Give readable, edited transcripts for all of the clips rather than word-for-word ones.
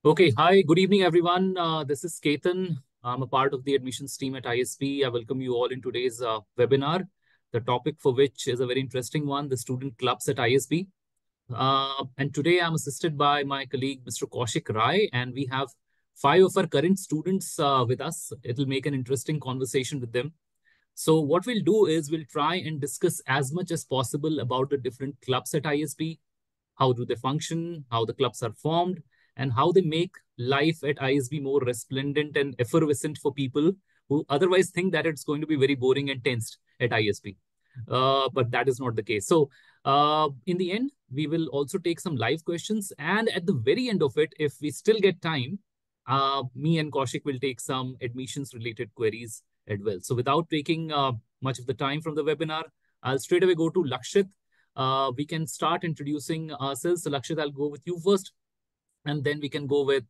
Okay, hi, good evening, everyone. This is Ketan. I'm a part of the admissions team at ISB. I welcome you all in today's webinar, the topic for which is a very interesting one, the student clubs at ISB. And today I'm assisted by my colleague, Mr. Kaushik Rai, and we have five of our current students with us. It'll make an interesting conversation with them. So what we'll do is we'll try and discuss as much as possible about the different clubs at ISB, how do they function, how the clubs are formed, and how they make life at ISB more resplendent and effervescent for people who otherwise think that it's going to be very boring and tensed at ISB. But that is not the case. So, in the end, we will also take some live questions. And at the very end of it, if we still get time, me and Kaushik will take some admissions related queries as well. So, without taking much of the time from the webinar, I'll straight away go to Lakshit. We can start introducing ourselves. So, Lakshit, I'll go with you first, and then we can go with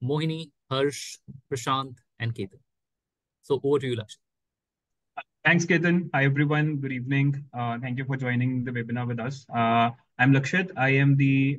Mohini, Harsh, Prashant, and Ketan. So, over to you, Lakshit. Thanks, Ketan. Hi, everyone. Good evening. Thank you for joining the webinar with us. I'm Lakshit. I am the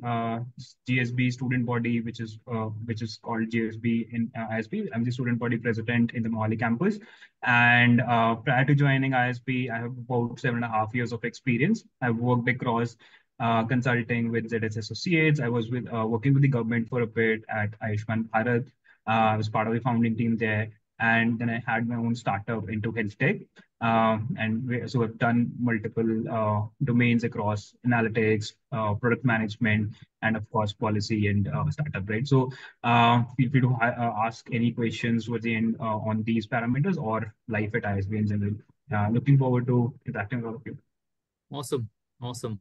GSB student body, which is called GSB in ISB. I'm the student body president in the Mohali campus. And prior to joining ISB, I have about 7.5 years of experience. I've worked across consulting with ZS Associates. I was working with the government for a bit at Ayushman Bharat. I was part of the founding team there. And then I had my own startup into health tech. So I've done multiple domains across analytics, product management, and of course policy and startup, right? So feel free to ask any questions towards the end on these parameters or life at ISB in general. Looking forward to interacting with all of you. Awesome. Awesome.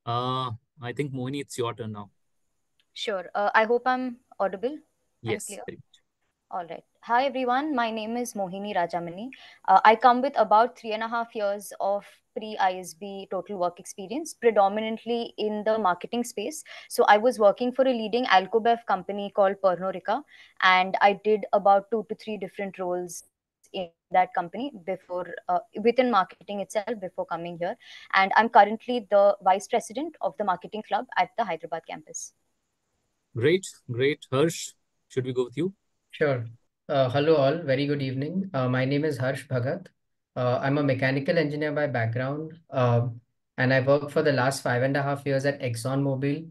I think Mohini, it's your turn now. Sure. I hope I'm audible and Yes. clear. All right. Hi, everyone. My name is Mohini Rajamani. I come with about 3.5 years of pre-ISB total work experience, predominantly in the marketing space. So I was working for a leading alcobev company called Pernod Ricard, and I did about 2 to 3 different roles in that company before, within marketing itself before coming here. And I'm currently the vice president of the marketing club at the Hyderabad campus. Great. Great. Harsh, should we go with you? Sure. Hello all, very good evening. My name is Harsh Bhagat. I'm a mechanical engineer by background, and I worked for the last 5.5 years at ExxonMobil,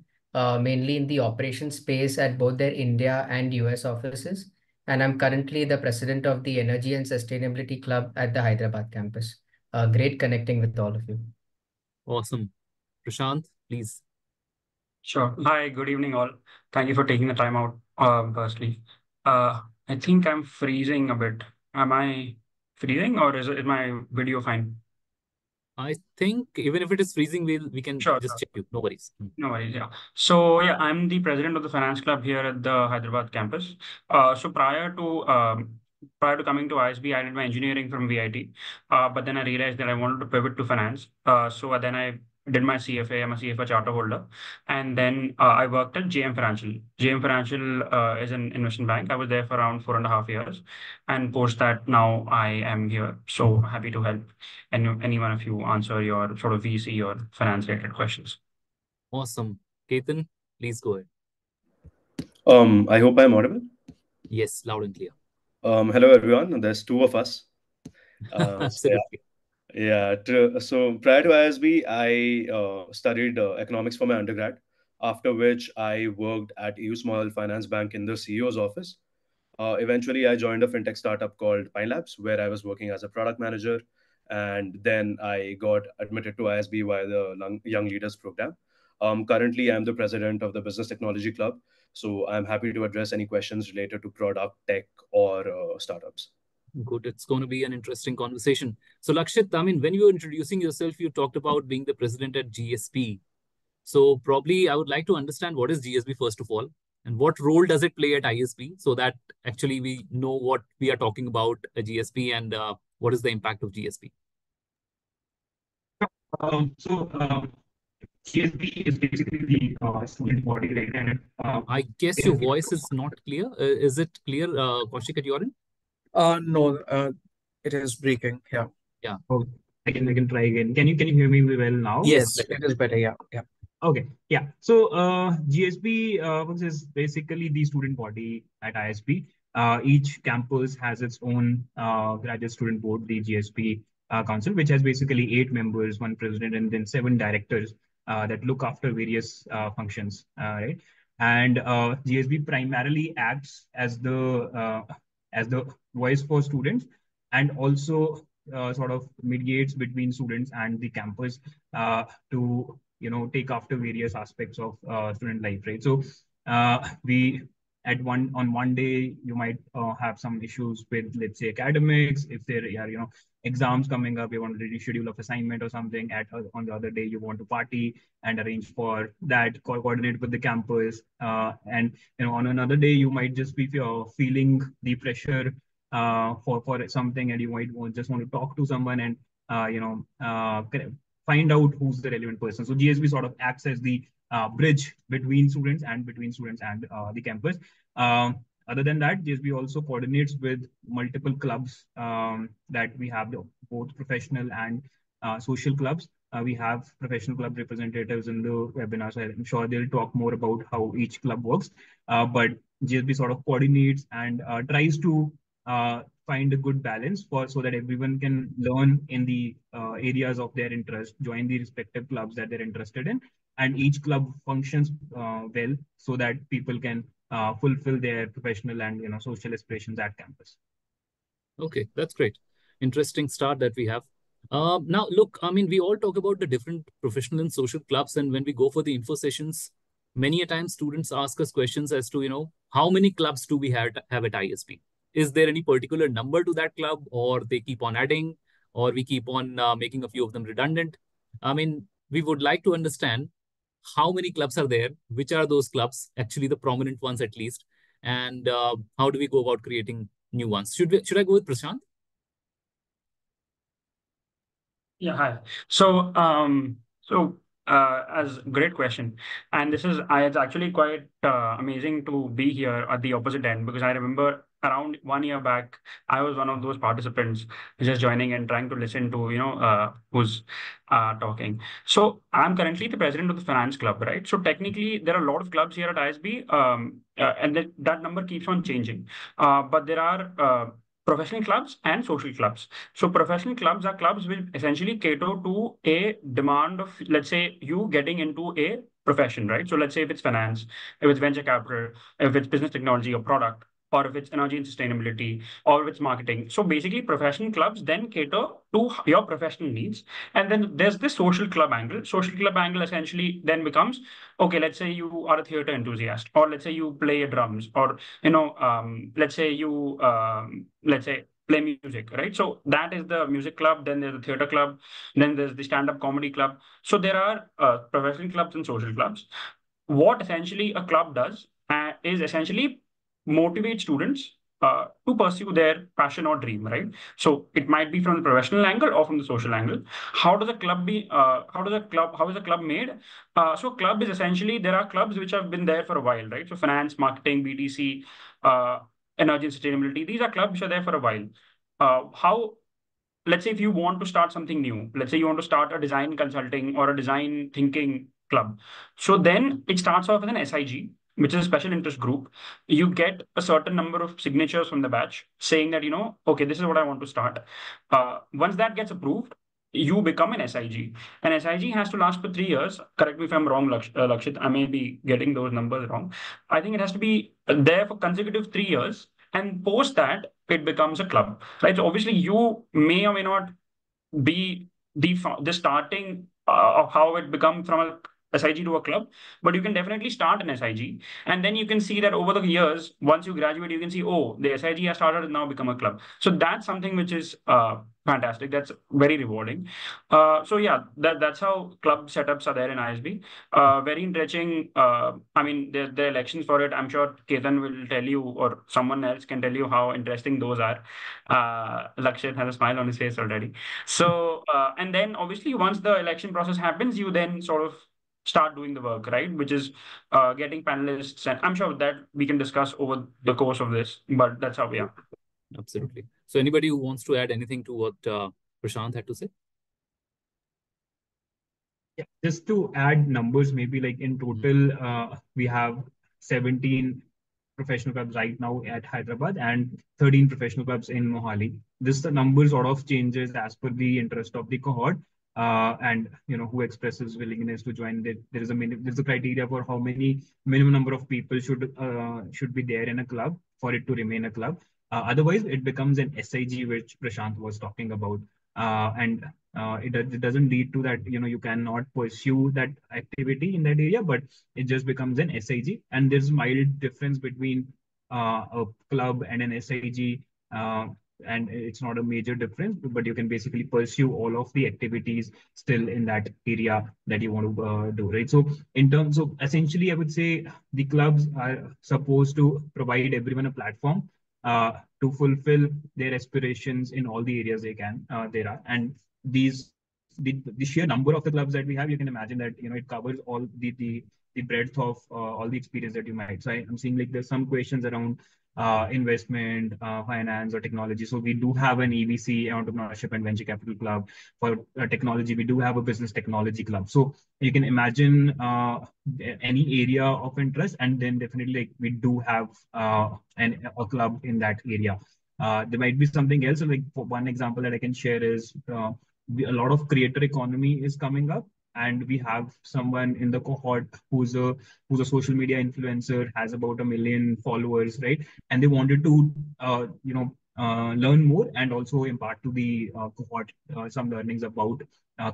mainly in the operations space at both their India and US offices. And I'm currently the president of the Energy and Sustainability Club at the Hyderabad campus. Great connecting with all of you. Awesome. Prashant, please. Sure. Hi, good evening all. Thank you for taking the time out, firstly. I think I'm freezing a bit. Am I freezing or is my video fine? I think even if it is freezing, we can Sure, just check you. No worries. No worries, yeah. So yeah, I'm the president of the finance club here at the Hyderabad campus. So prior to coming to ISB, I did my engineering from VIT. But then I realized that I wanted to pivot to finance. So then I did my CFA. I'm a CFA charter holder, and then I worked at JM Financial. JM Financial is an investment bank. I was there for around 4.5 years, and post that now I am here. So happy to help any one of you answer your sort of VC or finance related questions. Awesome. Ketan, please go ahead. I hope I'm audible. Yes, loud and clear. Hello everyone. There's two of us. Absolutely. So prior to ISB, I studied economics for my undergrad. After which I worked at EU Small Finance Bank in the CEO's office. Eventually, I joined a fintech startup called Pine Labs, where I was working as a product manager, and then I got admitted to ISB via the Young Leaders Program. Currently, I'm the president of the Business Technology Club, so I'm happy to address any questions related to product, tech, or startups. Good. It's going to be an interesting conversation. So, Lakshit, I mean, when you were introducing yourself, you talked about being the president at GSP. So, probably I would like to understand what is GSB first of all, and what role does it play at ISB, so that actually we know what we are talking about at GSP and what is the impact of GSP. GSB is basically the student body, right? And I guess your voice is not clear. Is it clear, Kaushik, at your end? No, it is breaking. Yeah. Yeah. I can try again. Can you hear me well now? Yes, it is better. Yeah. Okay, yeah. So GSB is basically the student body at ISB. Each campus has its own graduate student board, the GSB council, which has basically 8 members, one president, and then 7 directors that look after various functions, right? And GSB primarily acts as the voice for students, and also sort of mediates between students and the campus to take after various aspects of student life, right? So we at one day you might have some issues with, let's say, academics. If there are exams coming up, you want to reschedule of assignment or something. At on the other day you want to party and arrange for that, coordinate with the campus, and on another day you might just be feeling the pressure for something, and you might just want to talk to someone and find out who's the relevant person. So GSB sort of acts as the bridge between students and the campus. Other than that, GSB also coordinates with multiple clubs that we have, both professional and social clubs. We have professional club representatives in the webinar, so I'm sure they'll talk more about how each club works. But GSB sort of coordinates and tries to find a good balance so that everyone can learn in the areas of their interest, join the respective clubs that they're interested in, and each club functions well so that people can fulfill their professional and social aspirations at campus. Okay, that's great. Interesting start that we have. Now, look, I mean, we all talk about the different professional and social clubs, and when we go for the info sessions, many a time students ask us questions as to, how many clubs do we have at ISB? Is there any particular number to that club, or they keep on adding, or we keep on making a few of them redundant? I mean, we would like to understand how many clubs are there, which are those clubs, actually the prominent ones at least, and how do we go about creating new ones? Should I go with Prashant? Yeah, hi. As great question, and it's actually quite amazing to be here at the opposite end, because I remember around 1 year back, I was one of those participants just joining and trying to listen to who's talking. So I'm currently the president of the finance club, right? So technically, there are a lot of clubs here at ISB, and that number keeps on changing. But there are professional clubs and social clubs. So professional clubs are clubs which essentially cater to a demand of, let's say, you getting into a profession, right? So let's say if it's finance, if it's venture capital, if it's business technology or product, or if it's energy and sustainability, or if it's marketing. So basically, professional clubs then cater to your professional needs. And then there's the social club angle. Social club angle essentially then becomes, okay, let's say you are a theater enthusiast, or let's say you play drums, or let's say you let's say play music, right? So that is the music club. Then there's the theater club. Then there's the stand-up comedy club. So there are professional clubs and social clubs. What essentially a club does is essentially motivate students to pursue their passion or dream, right? So it might be from the professional angle or from the social angle. How does a club be? How is a club made? So club is essentially, there are clubs which have been there for a while, right? So finance, marketing, BTC, uh, energy and sustainability. These are clubs which are there for a while. How Let's say if you want to start something new, let's say you want to start a design consulting or a design thinking club. So then it starts off with an SIG, which is a special interest group. You get a certain number of signatures from the batch saying that, okay, this is what I want to start. Once that gets approved, you become an SIG. An SIG has to last for 3 years. Correct me if I'm wrong, Lakshit. I may be getting those numbers wrong. I think it has to be there for consecutive 3 years. And post that, it becomes a club, right? So obviously, you may or may not be the starting of how it become from a SIG to a club, but you can definitely start an SIG, and then you can see that over the years, once you graduate, you can see, oh, the SIG has started and now become a club. So that's something which is fantastic. That's very rewarding. So yeah, that's how club setups are there in ISB. Very enriching. I mean, there are elections for it. I'm sure Ketan will tell you, or someone else can tell you how interesting those are. Lakshit has a smile on his face already. So, and then obviously, once the election process happens, you then sort of start doing the work, right? Which is getting panelists, and I'm sure that we can discuss over the course of this, but that's how we are. Absolutely. So anybody who wants to add anything to what Prashant had to say? Yeah, just to add numbers, maybe like in total, we have 17 professional clubs right now at Hyderabad and 13 professional clubs in Mohali. This the number sort of changes as per the interest of the cohort. And who expresses willingness to join. There's a criteria for how many minimum number of people should be there in a club for it to remain a club. Otherwise, it becomes an SIG, which Prashant was talking about. And it doesn't lead to that you cannot pursue that activity in that area, but it just becomes an SIG. And there's mild difference between a club and an SIG, and it's not a major difference, but you can basically pursue all of the activities still in that area that you want to do, right? So in terms of, essentially, I would say the clubs are supposed to provide everyone a platform to fulfill their aspirations in all the areas there are. And the sheer number of the clubs that we have, you can imagine that it covers all the breadth of all the experience that you might. So I'm seeing like there's some questions around investment, finance, or technology. So we do have an EVC, entrepreneurship and venture capital club. For technology, we do have a business technology club. So you can imagine any area of interest, and then definitely like we do have a club in that area. There might be something else. So like for one example that I can share is a lot of creator economy is coming up, and we have someone in the cohort who's a social media influencer, has about 1 million followers, right? And they wanted to learn more and also impart to the cohort some learnings about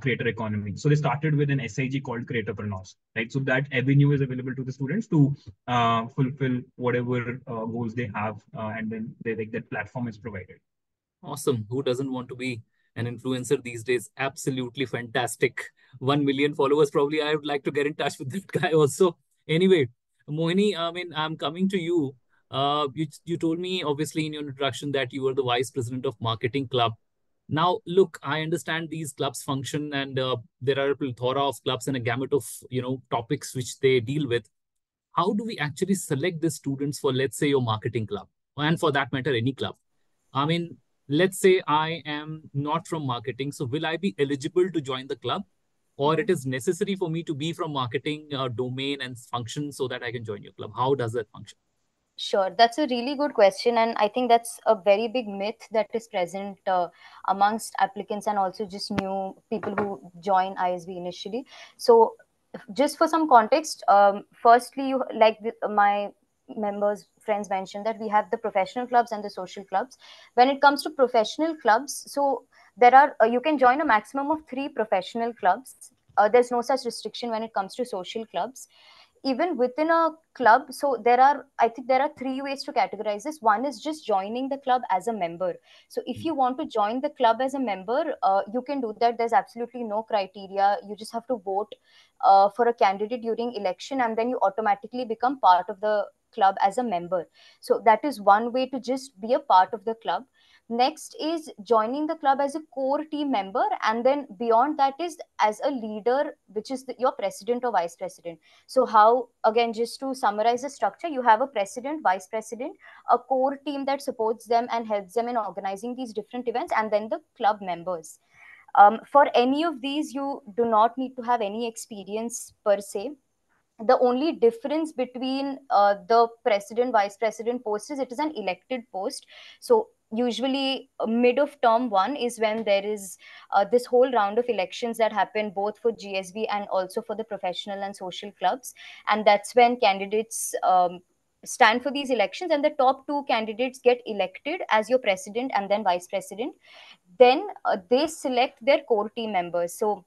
creator economy. So they started with an SIG called Creatorpreneurs, right? So that avenue is available to the students to fulfill whatever goals they have, and then that platform is provided. Awesome. Who doesn't want to be an influencer these days? Absolutely fantastic. 1 million followers. Probably I would like to get in touch with that guy also. Anyway, Mohini, I mean, I'm coming to you. You told me obviously in your introduction that you were the vice president of marketing club. Now, look, I understand these clubs function, and there are a plethora of clubs and a gamut of topics which they deal with. How do we actually select the students for, let's say, your marketing club, and for that matter, any club? I mean, let's say I am not from marketing, so will I be eligible to join the club, or it is necessary for me to be from marketing domain and function so that I can join your club? How does that function? Sure, that's a really good question, and I think that's a very big myth that is present amongst applicants and also just new people who join ISB initially. So, just for some context, firstly, my members, friends mentioned that we have the professional clubs and the social clubs. When it comes to professional clubs, so there are you can join a maximum of 3 professional clubs. There's no such restriction when it comes to social clubs. Even within a club, so I think there are 3 ways to categorize this. One is just joining the club as a member. So if you want to join the club as a member, you can do that. There's absolutely no criteria. You just have to vote for a candidate during election, and then you automatically become part of the club as a member. So that is one way to just be a part of the club. Next is joining the club as a core team member, and then beyond that is as a leader, which is your president or vice president. So how, again, just to summarize the structure, you have a president, vice president, a core team that supports them and helps them in organizing these different events, and then the club members. For any of these, you do not need to have any experience per se. The only difference between the president vice president post is it is an elected post. So usually mid of term 1 is when there is this whole round of elections that happen both for GSB and also for the professional and social clubs, and that's when candidates stand for these elections, and the top 2 candidates get elected as your president and then vice president. Then they select their core team members. So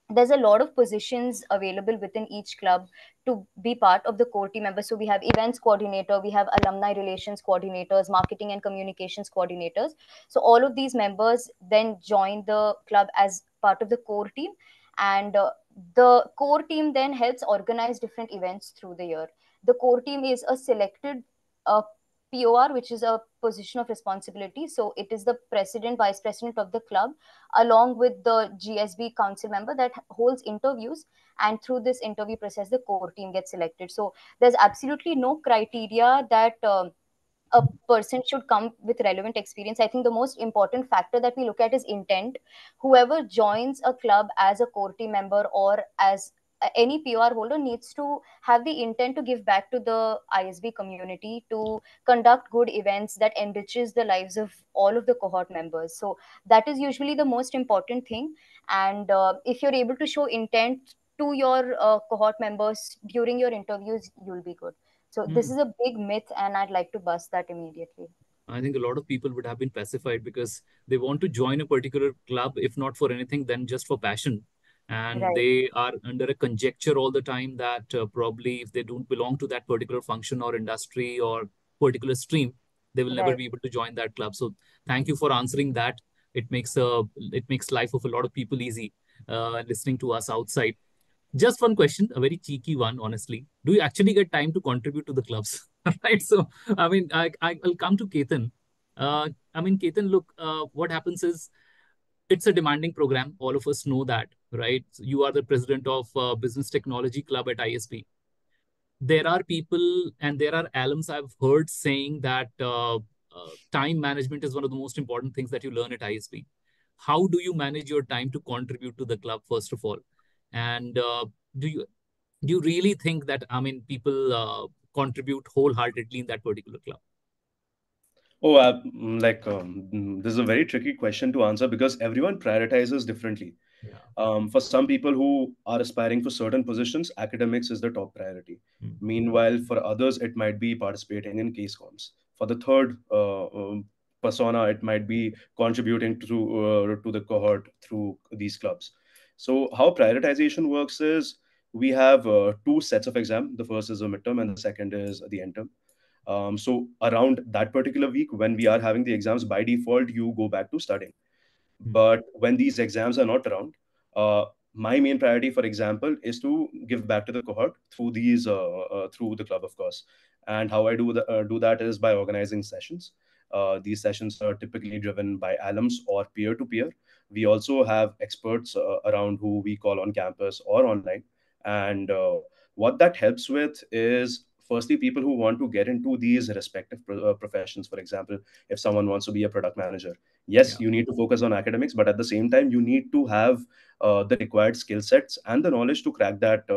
there's a lot of positions available within each club to be part of the core team members. So we have events coordinator, we have alumni relations coordinators, marketing and communications coordinators. So all of these members then join the club as part of the core team, and the core team then helps organize different events through the year. The core team is a selected POR, which is a position of responsibility. So it is the president, vice president of the club, along with the GSB council member that holds interviews. And through this interview process, the core team gets selected. So there's absolutely no criteria that a person should come with relevant experience. I think the most important factor that we look at is intent. Whoever joins a club as a core team member or as any PR holder needs to have the intent to give back to the ISB community, to conduct good events that enriches the lives of all of the cohort members. So that is usually the most important thing. And if you're able to show intent to your cohort members during your interviews, you'll be good. So this is a big myth, and I'd like to bust that immediately. I think a lot of people would have been pacified because they want to join a particular club, if not for anything, then just for passion. And Right, they are under a conjecture all the time that probably if they don't belong to that particular function or industry or particular stream, they will never right. be able to join that club. So thank you for answering that. It makes life of a lot of people easy listening to us outside. Just one question, a very cheeky one, honestly. Do you actually get time to contribute to the clubs? Right. So, I'll come to Ketan. Ketan, look, what happens is it's a demanding program. All of us know that, right? So you are the president of Business Technology Club at ISB. There are people and there are alums I've heard saying that time management is one of the most important things that you learn at ISB. How do you manage your time to contribute to the club, first of all? And do you do you really think that people contribute wholeheartedly in that particular club? Oh, this is a very tricky question to answer because everyone prioritizes differently. Yeah. For some people who are aspiring for certain positions, academics is the top priority. Mm. Meanwhile, for others, it might be participating in case comms. For the third persona, it might be contributing to the cohort through these clubs. So, how prioritization works is we have two sets of exam. The first is a midterm, and the second is the end term. So around that particular week, when we are having the exams, by default, you go back to studying. Mm. But when these exams are not around, uh, my main priority, for example, is to give back to the cohort through through the club, of course. And how I do that is by organizing sessions. These sessions are typically driven by alums or peer to peer. We also have experts around who we call on campus or online. And what that helps with is firstly people who want to get into these respective professions. For example, if someone wants to be a product manager, yes, Yeah. you need to focus on academics, but at the same time you need to have the required skill sets and the knowledge to crack that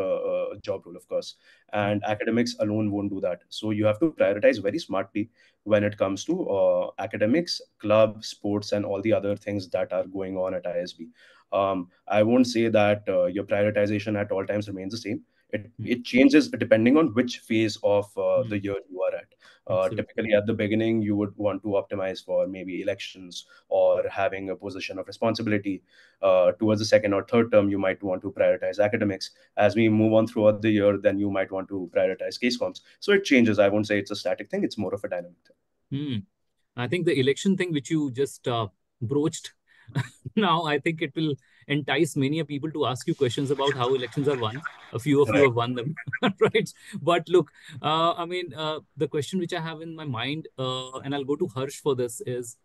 job role, of course. Mm. And academics alone won't do that, so you have to prioritize very smartly when it comes to academics, club, sports, and all the other things that are going on at ISB. I won't say that your prioritization at all times remains the same. Mm. It changes depending on which phase of the Mm. year you are at. Absolutely. Typically, at the beginning, you would want to optimize for maybe elections or having a position of responsibility. Towards the second or third term, you might want to prioritize academics. As we move on throughout the year, then you might want to prioritize case comps. So it changes. I won't say it's a static thing, it's more of a dynamic thing. Mm. I think the election thing which you just broached now, I think it will entice many a people to ask you questions about how elections are won. A few of you Right. have won them, right? But look, the question which I have in my mind, and I'll go to Harsh for this, is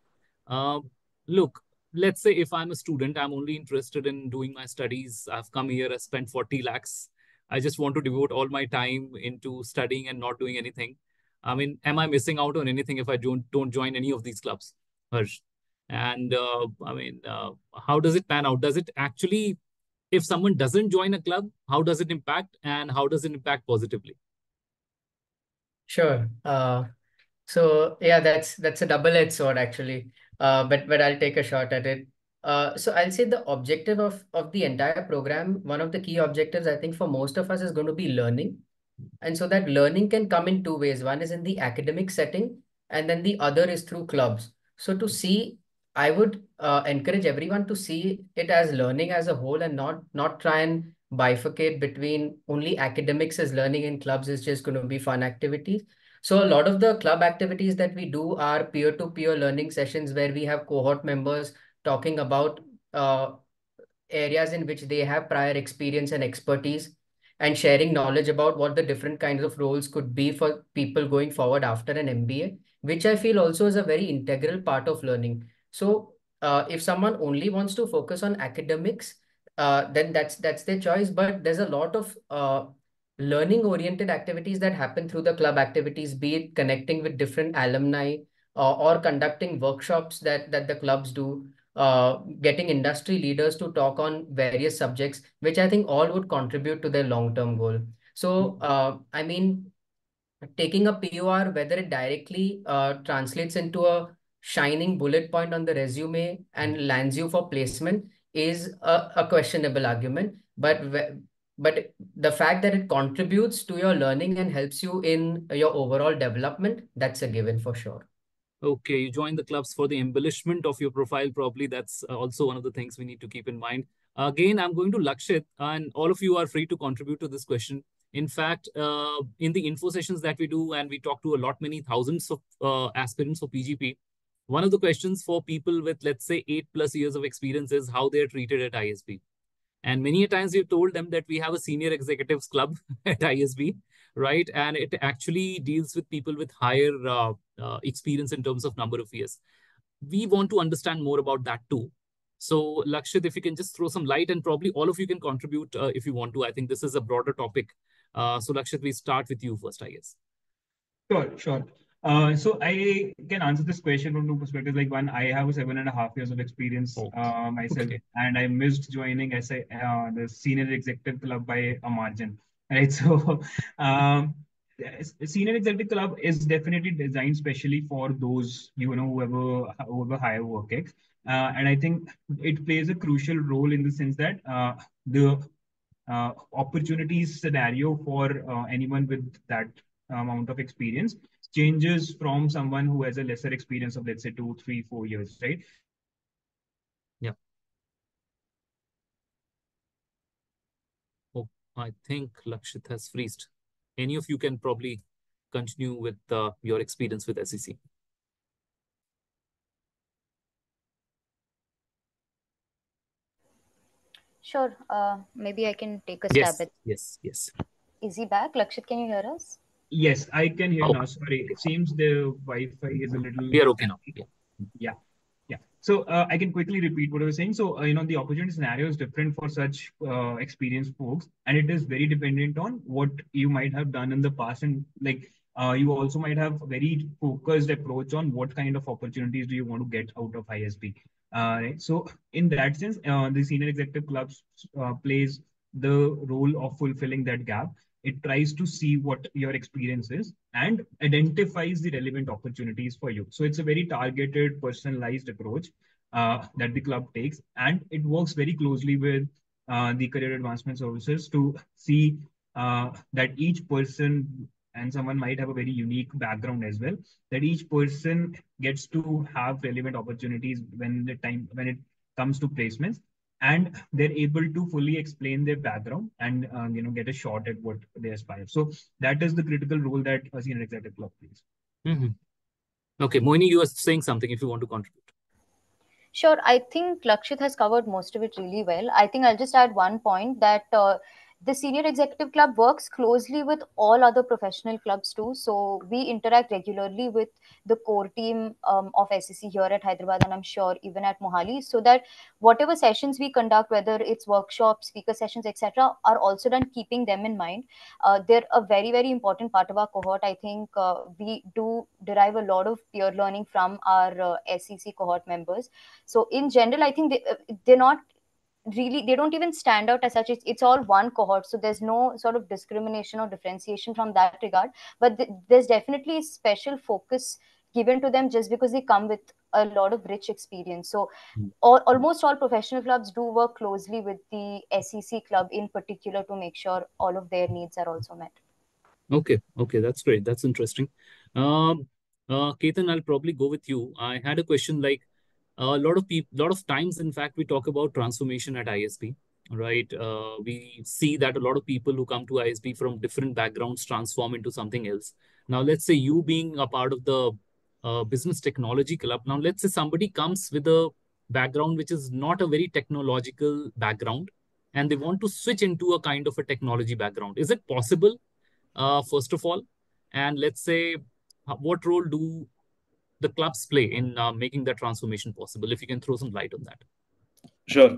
uh, look, let's say if I'm a student, I'm only interested in doing my studies. I've come here, I spent 40 lakhs. I just want to devote all my time into studying and not doing anything. Am I missing out on anything if I don't join any of these clubs, Harsh? And how does it pan out? Does it actually, if someone doesn't join a club, how does it impact, and how does it impact positively? Sure. So yeah, that's a double-edged sword actually. But I'll take a shot at it. So I'll say the objective of the entire program, one of the key objectives I think for most of us is going to be learning. And so that learning can come in two ways. One is in the academic setting, and then the other is through clubs. So to see, I would encourage everyone to see it as learning as a whole and not try and bifurcate between only academics as learning in clubs is just going to be fun activities. So a lot of the club activities that we do are peer-to-peer learning sessions where we have cohort members talking about uh, areas in which they have prior experience and expertise and sharing knowledge about what the different kinds of roles could be for people going forward after an MBA, which I feel also is a very integral part of learning. So if someone only wants to focus on academics, then that's their choice. But there's a lot of learning oriented activities that happen through the club activities, be it connecting with different alumni or conducting workshops that the clubs do, getting industry leaders to talk on various subjects, which I think all would contribute to their long-term goal. So, I mean, taking a POR, whether it directly translates into a shining bullet point on the resume and lands you for placement is a questionable argument. But the fact that it contributes to your learning and helps you in your overall development, that's a given for sure. Okay, you join the clubs for the embellishment of your profile, probably. That's also one of the things we need to keep in mind. Again, I'm going to Lakshit, and all of you are free to contribute to this question. In fact, in the info sessions that we do, and we talk to a lot, many thousands of aspirants for PGP, one of the questions for people with, let's say, 8+ years of experience is how they are treated at ISB. And many a times we've told them that we have a senior executives club at ISB, right? And it actually deals with people with higher experience in terms of number of years. We want to understand more about that too. So Lakshit, if you can just throw some light, and probably all of you can contribute if you want to. I think this is a broader topic. So Lakshit, we start with you first, I guess. Sure. So I can answer this question from two perspectives. Like one, I have 7.5 years of experience myself, Okay. and I missed joining the senior executive club by a margin. Right. So senior executive club is definitely designed specially for those whoever higher work ethic. And I think it plays a crucial role in the sense that the opportunities scenario for anyone with that amount of experience changes from someone who has a lesser experience of, let's say, 2, 3, 4 years, right? Yeah. Oh, I think Lakshit has freezed. Any of you can probably continue with your experience with SEC. Sure. Maybe I can take a stab at. Yes. Is he back? Lakshit, can you hear us? Yes, I can hear Oh, now. Sorry, it seems the Wi-Fi is a little. we are okay now. Yeah. So I can quickly repeat what I was saying. So the opportunity scenario is different for such experienced folks, and it is very dependent on what you might have done in the past, and like you also might have a very focused approach on what kind of opportunities do you want to get out of ISB. Right. So in that sense, the senior executive clubs plays the role of fulfilling that gap. It tries to see what your experience is and identifies the relevant opportunities for you. So it's a very targeted, personalized approach that the club takes, and it works very closely with the career advancement services to see that each person, and someone might have a very unique background as well, that each person gets to have relevant opportunities when it comes to placements, and they're able to fully explain their background and get a shot at what they aspire. So that is the critical role that a senior executive club plays. Mm-hmm. Okay, Moini, you are saying something if you want to contribute. Sure. I think Lakshit has covered most of it really well. I think I'll just add one point that the senior executive club works closely with all other professional clubs too. So we interact regularly with the core team of SEC here at Hyderabad, and I'm sure even at Mohali, so that whatever sessions we conduct, whether it's workshops, speaker sessions, etc., are also done keeping them in mind. They're a very, very important part of our cohort. I think we do derive a lot of peer learning from our SEC cohort members. So in general, I think they're not really, they don't even stand out as such. It's all one cohort, so there's no sort of discrimination or differentiation from that regard. But there's definitely special focus given to them just because they come with a lot of rich experience. So almost all professional clubs do work closely with the SEC club in particular to make sure all of their needs are also met. Okay, that's great. That's interesting. Ketan, I'll probably go with you. I had a question like a lot of times, in fact, we talk about transformation at ISB, right? We see that a lot of people who come to ISB from different backgrounds transform into something else. Now, let's say you being a part of the business technology club. Now, let's say somebody comes with a background which is not a very technological background, and they want to switch into a kind of a technology background. Is it possible? First of all, and let's say, what role do the clubs play in making that transformation possible? If you can throw some light on that. Sure.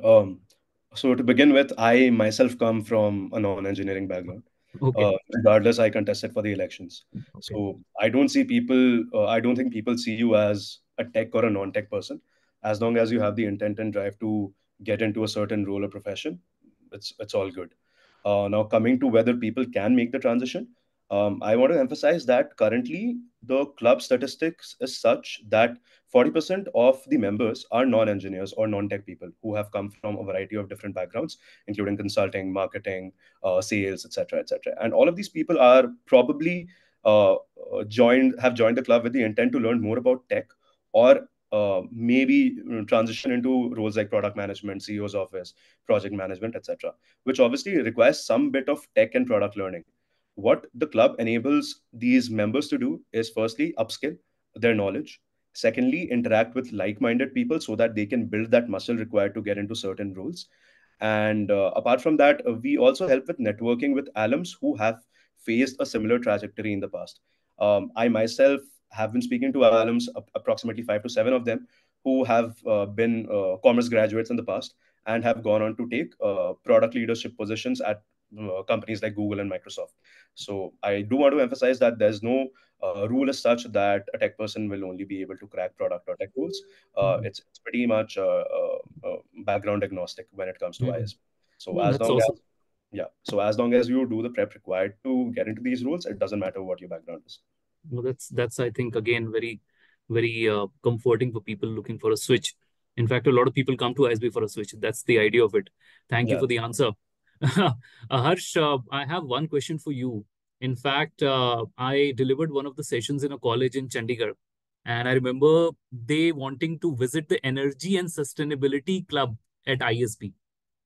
So to begin with, I myself come from a non-engineering background. Okay. regardless I contested for the elections. Okay. So I don't see people, I don't think people see you as a tech or a non-tech person. As long as you have the intent and drive to get into a certain role or profession, it's all good. Now coming to whether people can make the transition, I want to emphasize that currently the club statistics is such that 40% of the members are non-engineers or non-tech people who have come from a variety of different backgrounds, including consulting, marketing, sales, etc., etc. And all of these people are probably have joined the club with the intent to learn more about tech, or maybe transition into roles like product management, CEO's office, project management, etc., which obviously requires some bit of tech and product learning. What the club enables these members to do is firstly upskill their knowledge. Secondly, interact with like-minded people so that they can build that muscle required to get into certain roles. And apart from that, we also help with networking with alums who have faced a similar trajectory in the past. I myself have been speaking to alums, approximately 5 to 7 of them, who have been commerce graduates in the past and have gone on to take product leadership positions at companies like Google and Microsoft. So I do want to emphasize that there's no rule as such that a tech person will only be able to crack product or tech roles. It's pretty much background agnostic when it comes to ISB. So as That's long awesome. as so as long as you do the prep required to get into these roles, it doesn't matter what your background is. Well, that's I think again very comforting for people looking for a switch. In fact, a lot of people come to ISB for a switch. That's the idea of it. Thank you Yeah. for the answer. Harsh, I have one question for you. In fact, I delivered one of the sessions in a college in Chandigarh, and I remember they wanting to visit the Energy and Sustainability Club at ISB,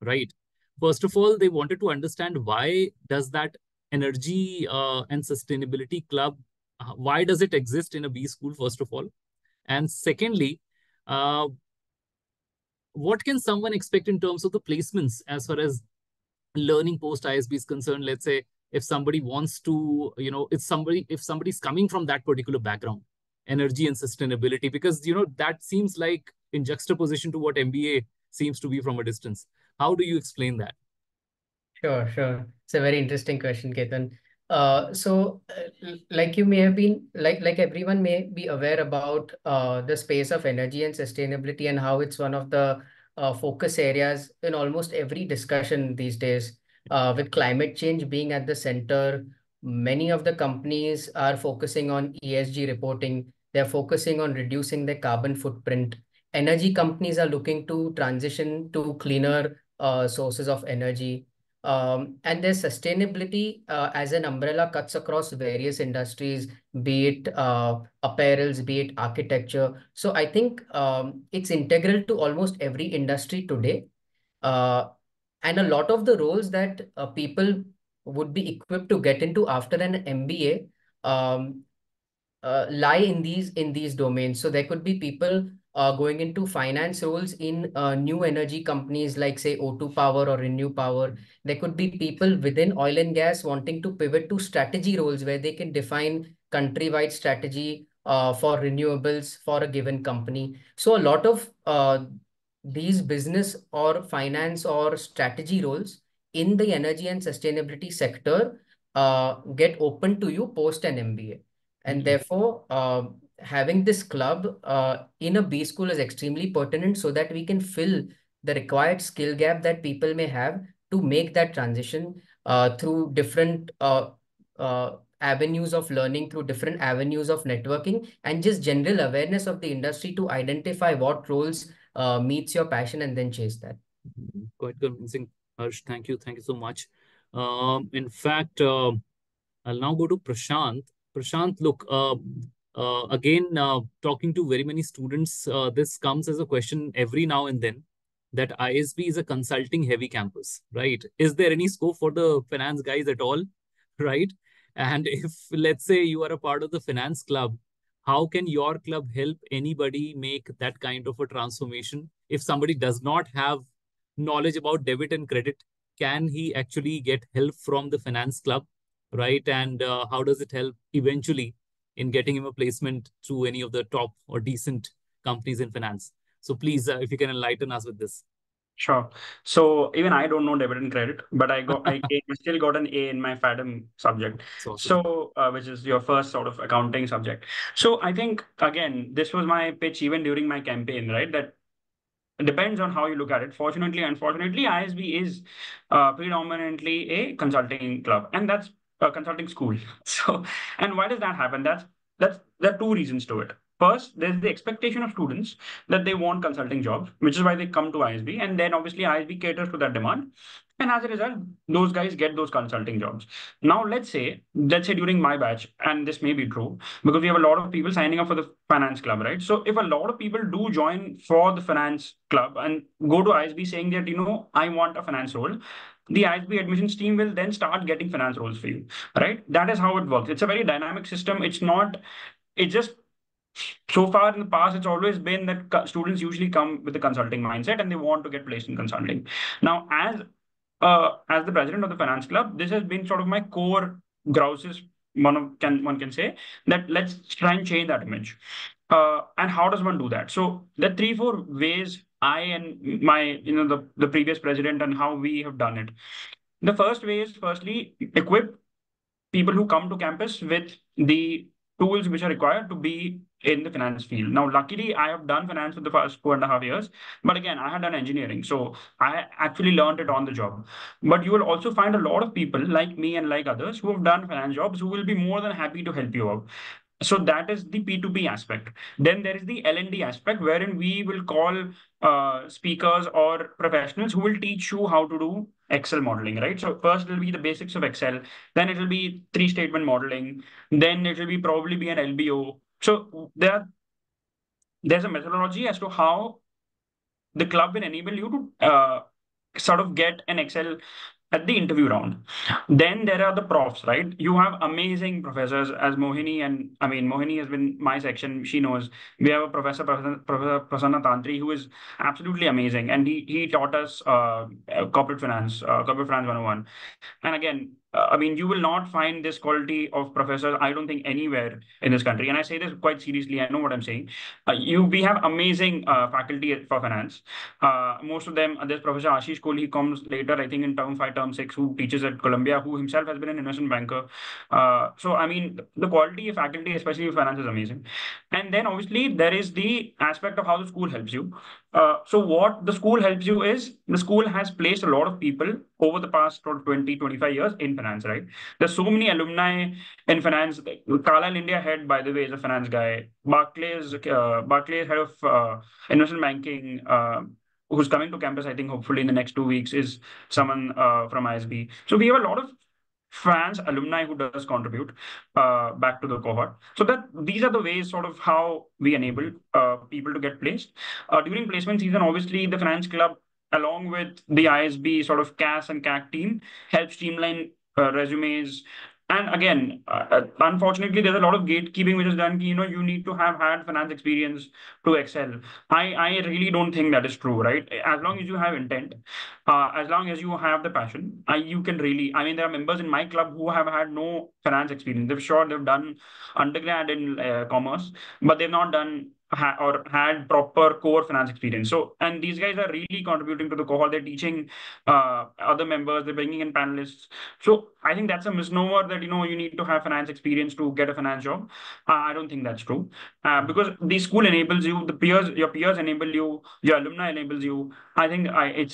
right? First of all, they wanted to understand why does that Energy and Sustainability Club, why does it exist in a B school, first of all? And secondly, uh, what can someone expect in terms of the placements as far as learning post ISB is concerned? Let's say if somebody wants to, if somebody's coming from that particular background, energy and sustainability, because that seems like in juxtaposition to what MBA seems to be from a distance. How do you explain that? Sure, sure. It's a very interesting question, Ketan. Like you may have been, like everyone may be aware about the space of energy and sustainability and how it's one of the focus areas in almost every discussion these days. With climate change being at the center, many of the companies are focusing on ESG reporting. They're focusing on reducing their carbon footprint. Energy companies are looking to transition to cleaner sources of energy, and their sustainability as an umbrella cuts across various industries, be it apparels, be it architecture. So I think it's integral to almost every industry today. Uh, and a lot of the roles that people would be equipped to get into after an MBA lie in these domains. So there could be people going into finance roles in new energy companies like say O2 Power or Renew Power. There could be people within oil and gas wanting to pivot to strategy roles where they can define countrywide strategy for renewables for a given company. So a lot of these business or finance or strategy roles in the energy and sustainability sector get open to you post an MBA. And therefore, having this club in a B school is extremely pertinent so that we can fill the required skill gap that people may have to make that transition through different avenues of learning, through different avenues of networking, and just general awareness of the industry to identify what roles meets your passion and then chase that. Quite convincing, Harsh. Thank you. Thank you so much. In fact, I'll now go to Prashant. Prashant, look, again, talking to very many students, this comes as a question every now and then that ISB is a consulting heavy campus, right? Is there any scope for the finance guys at all, right? And if, let's say, you are a part of the finance club, how can your club help anybody make that kind of a transformation? If somebody does not have knowledge about debit and credit, can he actually get help from the finance club, right? And how does it help eventually in getting him a placement to any of the top or decent companies in finance? So please, if you can enlighten us with this. Sure. So even I don't know debit and credit, but I still got an A in my FADM subject. So awesome. So which is your first sort of accounting subject. So I think again, this was my pitch even during my campaign, right? That it depends on how you look at it. Fortunately, unfortunately, ISB is predominantly a consulting club, and that's a consulting school. So, and why does that happen? That's there are two reasons to it. First, there's the expectation of students that they want consulting jobs, which is why they come to ISB, and then obviously ISB caters to that demand, and as a result, those guys get those consulting jobs. Now, let's say during my batch, and this may be true because we have a lot of people signing up for the finance club, right? So if a lot of people do join for the finance club and go to ISB saying that, I want a finance role, the ISB admissions team will then start getting finance roles for you, right? That is how it works. It's a very dynamic system. It's just so far in the past, it's always been that students usually come with a consulting mindset and they want to get placed in consulting. Now, as the president of the finance club, this has been sort of my core grouses. One can say that let's try and change that image. And how does one do that? So there are 3-4 ways I and my the previous president and how we have done it. The first way is firstly equip people who come to campus with the tools which are required to be in the finance field. Now, luckily, I have done finance for the past 4.5 years, but again, I had done engineering, so I actually learned it on the job. But you will also find a lot of people like me and like others who have done finance jobs who will be more than happy to help you out. So that is the P2P aspect. Then there is the L&D aspect, wherein we will call speakers or professionals who will teach you how to do Excel modeling, right? So first it will be the basics of Excel, then it will be three-statement modeling, then it will be probably be an LBO. So there's a methodology as to how the club will enable you to sort of get an Excel at the interview round. Then there are the profs, right? You have amazing professors as Mohini, and I mean, Mohini has been my section. She knows. We have a Professor Prasanna Tantri, who is absolutely amazing. And he taught us corporate finance 101. And again, I mean, you will not find this quality of professors, I don't think, anywhere in this country. And I say this quite seriously. I know what I'm saying. We have amazing faculty for finance. Most of them, there's Professor Ashish Kohli, he comes later, I think in term 5, term 6, who teaches at Columbia, who himself has been an investment banker. So, I mean, the quality of faculty, especially in finance, is amazing. And then obviously there is the aspect of how the school helps you. So what the school helps you is the school has placed a lot of people over the past 20, 25 years in finance, right? There's so many alumni in finance. Carlyle India head, by the way, is a finance guy. Barclays head of investment banking, who's coming to campus, I think, hopefully in the next 2 weeks, is someone from ISB. So we have a lot of fans, alumni who does contribute back to the cohort. So that these are the ways sort of how we enable people to get placed. During placement season, obviously the finance club, along with the ISB sort of CAS and CAC team, helps streamline resumes. And again, unfortunately, there's a lot of gatekeeping which is done. You need to have had finance experience to excel. I really don't think that is true, right? As long as you have intent, as long as you have the passion, you can really. I mean, there are members in my club who have had no finance experience. They've done undergrad in commerce, but they've not done or had proper core finance experience. So, and these guys are really contributing to the cohort. They're teaching other members. They're bringing in panelists. So, I think that's a misnomer that you need to have finance experience to get a finance job. I don't think that's true because the school enables you, your peers enable you, your alumni enables you. I think I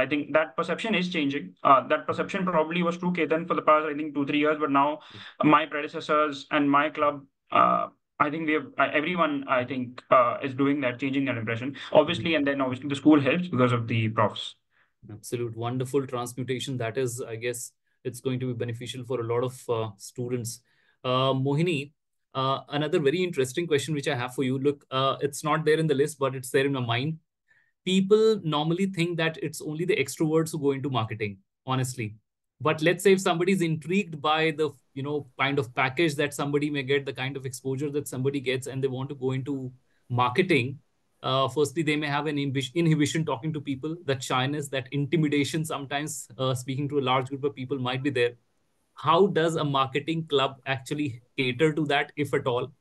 think that perception is changing. That perception probably was true, Ketan, for the past, I think, 2-3 years, but now my predecessors and my club, I think we have everyone, I think, is doing that, changing that impression, obviously, and then obviously the school helps because of the profs. Absolute wonderful transmutation. That is, I guess, it's going to be beneficial for a lot of students. Mohini, another very interesting question which I have for you. Look, it's not there in the list, but it's there in my mind. People normally think that it's only the extroverts who go into marketing, honestly. But let's say if somebody is intrigued by the kind of package that somebody may get, the kind of exposure that somebody gets, and they want to go into marketing, firstly, they may have an inhibition talking to people, that shyness, that intimidation sometimes speaking to a large group of people might be there. How does a marketing club actually cater to that, if at all?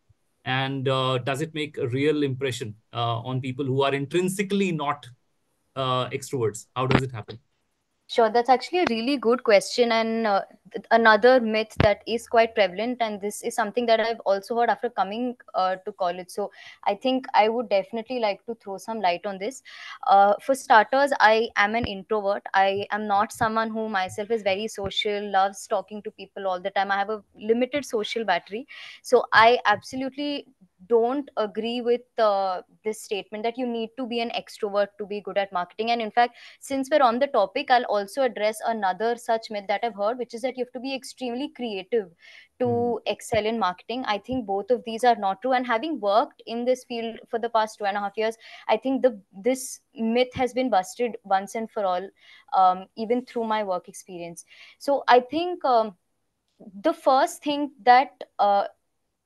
And does it make a real impression on people who are intrinsically not extroverts? How does it happen? Sure, that's actually a really good question, and another myth that is quite prevalent. And this is something that I've also heard after coming to college. So I think I would definitely like to throw some light on this. For starters, I am an introvert. I am not someone who myself is very social, loves talking to people all the time. I have a limited social battery. So I absolutely don't agree with this statement that you need to be an extrovert to be good at marketing. And in fact, since we're on the topic, I'll also address another such myth that I've heard, which is that you have to be extremely creative to excel in marketing. I think both of these are not true. And having worked in this field for the past 2.5 years, I think this myth has been busted once and for all, even through my work experience. So I think the first thing that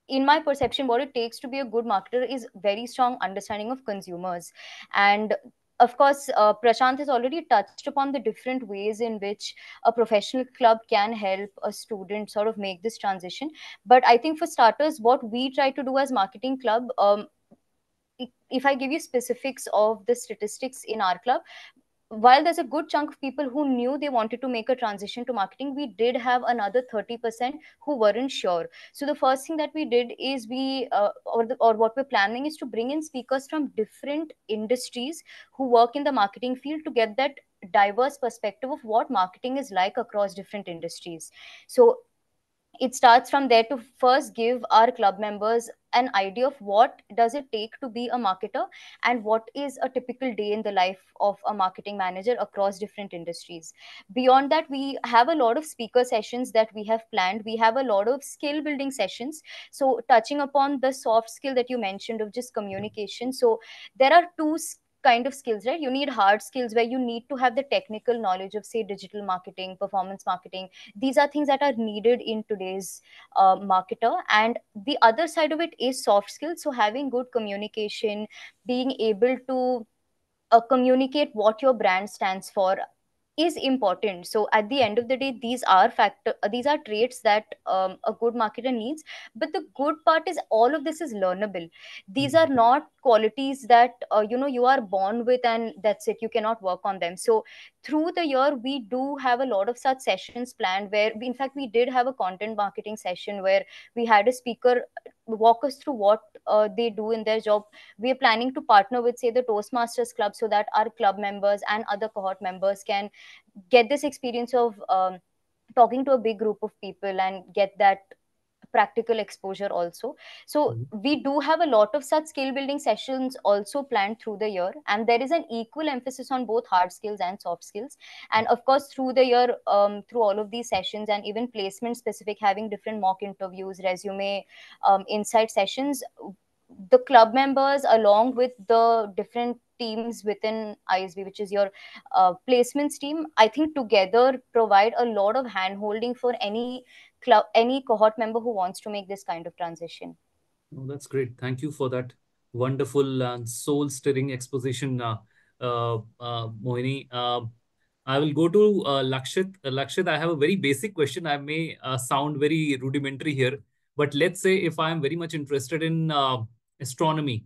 in my perception, what it takes to be a good marketer is very strong understanding of consumers. And of course, Prashant has already touched upon the different ways in which a professional club can help a student sort of make this transition. But I think for starters, what we try to do as marketing club, if I give you specifics of the statistics in our club, while there's a good chunk of people who knew they wanted to make a transition to marketing, we did have another 30% who weren't sure. So the first thing that we did is or what we're planning is to bring in speakers from different industries who work in the marketing field to get that diverse perspective of what marketing is like across different industries. So it starts from there to first give our club members an idea of what does it take to be a marketer and what is a typical day in the life of a marketing manager across different industries. Beyond that, we have a lot of speaker sessions that we have planned. We have a lot of skill building sessions, so touching upon the soft skill that you mentioned of just communication. So there are kind of skills, right? You need hard skills where you need to have the technical knowledge of, say, digital marketing, performance marketing. These are things that are needed in today's marketer. And the other side of it is soft skills, so having good communication, being able to communicate what your brand stands for is important. So at the end of the day, these are traits that a good marketer needs. But the good part is all of this is learnable. These are not qualities that you are born with and that's it, you cannot work on them. So through the year, we do have a lot of such sessions planned where in fact we did have a content marketing session where we had a speaker walk us through what they do in their job. We are planning to partner with, say, the Toastmasters Club so that our club members and other cohort members can get this experience of talking to a big group of people and get that practical exposure also. So we do have a lot of such skill building sessions also planned through the year, and there is an equal emphasis on both hard skills and soft skills. And of course, through the year, through all of these sessions and even placement specific, having different mock interviews, resume insight sessions, the club members along with the different teams within ISB, which is your placements team, I think together provide a lot of hand holding for any cohort member who wants to make this kind of transition. Oh, that's great. Thank you for that wonderful and soul-stirring exposition, Mohini. I will go to Lakshit. Lakshit, I have a very basic question. I may sound very rudimentary here, but let's say if I am very much interested in astronomy,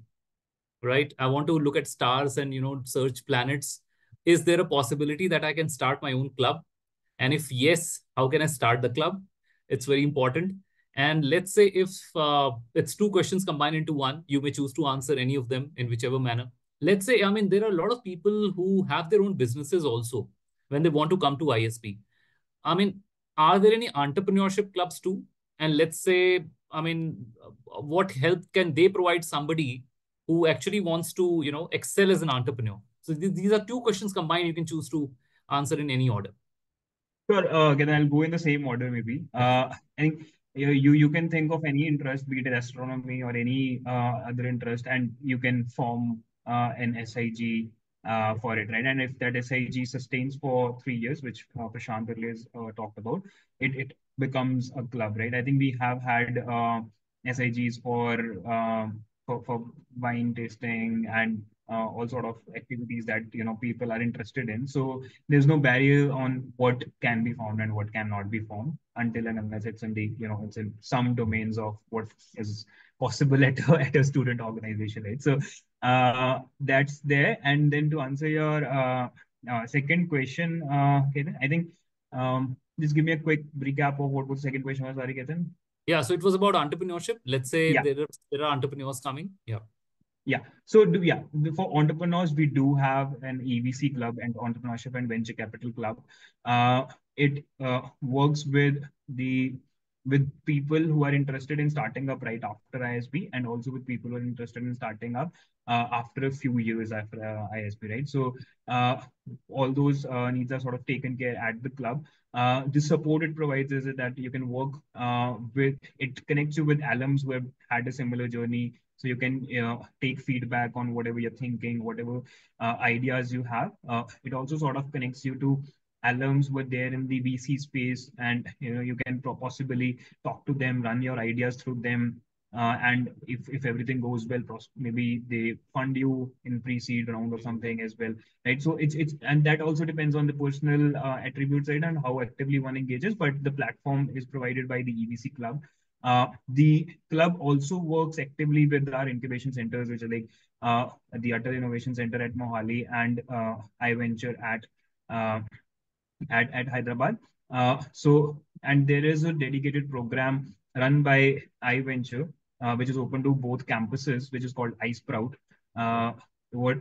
right? I want to look at stars and search planets. Is there a possibility that I can start my own club? And if yes, how can I start the club? It's very important. And let's say if it's two questions combined into one, you may choose to answer any of them in whichever manner. Let's say, I mean, there are a lot of people who have their own businesses also when they want to come to ISB. I mean, are there any entrepreneurship clubs too? And let's say, I mean, what help can they provide somebody who actually wants to, excel as an entrepreneur? So these are two questions combined. You can choose to answer in any order. Sure. Again, I'll go in the same order maybe. I think you can think of any interest, be it astronomy or any other interest, and you can form an SIG for it, right? And if that SIG sustains for 3 years, which Prashant earlier talked about, it becomes a club, right? I think we have had SIGs for wine tasting and all sort of activities that people are interested in. So there's no barrier on what can be found and what cannot be found until and unless it's in the it's in some domains of what is possible at a student organization, right? So That's there. And then to answer your second question, Ketan, I think just give me a quick recap of what was the second question was. Sorry, Ketan. Yeah, so it was about entrepreneurship. Let's say Yeah. there are entrepreneurs coming. Yeah. Yeah. So for entrepreneurs, we do have an EVC club and entrepreneurship and venture capital club. It works with people who are interested in starting up right after ISB, and also with people who are interested in starting up after a few years after ISB, right? So uh, all those needs are sort of taken care at the club. The support it provides is that you can work it connects you with alums who have had a similar journey, so you can take feedback on whatever you're thinking, whatever ideas you have. It also sort of connects you to alums who are there in the VC space, and you can possibly talk to them, run your ideas through them, and if everything goes well, maybe they fund you in pre-seed round or something as well, right? So it's and that also depends on the personal attributes, right, and how actively one engages. But the platform is provided by the EVC club. The club also works actively with our incubation centers, which are like the Atal Innovation Center at Mohali and iVenture uh, at Hyderabad. And there is a dedicated program run by iVenture, which is open to both campuses, which is called iSprout. What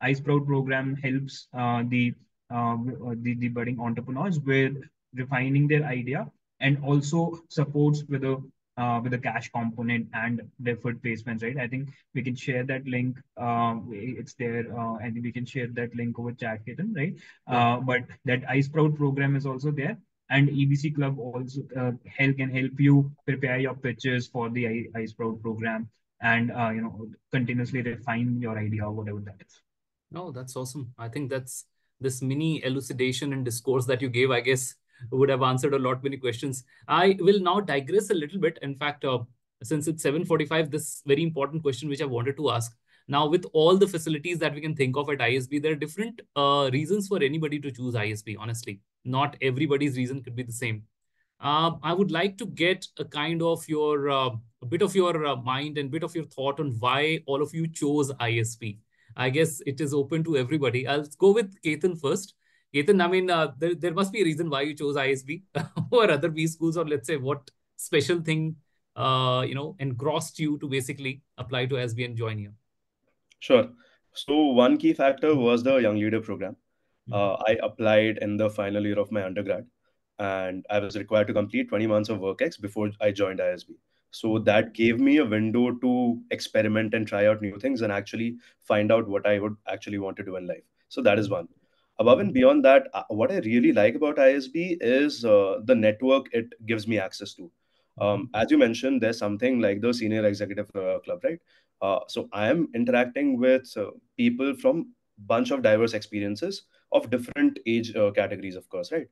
iSprout program helps the budding entrepreneurs with refining their idea, and also supports with a cash component and deferred placements, right? I think we can share that link. It's there. I think we can share that link over chat, Ketan, right? But that iSprout program is also there, and EBC Club also can help you prepare your pitches for the iSprout program, and continuously refine your idea or whatever that is. No, that's awesome. I think that's this mini elucidation and discourse that you gave, I guess, would have answered a lot many questions. I will now digress a little bit. In fact, since it's 7:45, this very important question which I wanted to ask. Now, with all the facilities that we can think of at ISB, there are different reasons for anybody to choose ISB, honestly. Not everybody's reason could be the same. I would like to get a kind of a bit of your mind and bit of your thought on why all of you chose ISB. I guess it is open to everybody. I'll go with Ketan first. Ketan, I mean, there must be a reason why you chose ISB or other B schools, or let's say what special thing, engrossed you to basically apply to ISB and join here. Sure. So one key factor was the Young Leader program. I applied in the final year of my undergrad, and I was required to complete 20 months of WorkX before I joined ISB. So that gave me a window to experiment and try out new things and actually find out what I would actually want to do in life. So that is one. Above and beyond that, what I really like about ISB is the network it gives me access to. As you mentioned, there's something like the Senior Executive Club, right? So I am interacting with people from bunch of diverse experiences of different age categories, of course, right?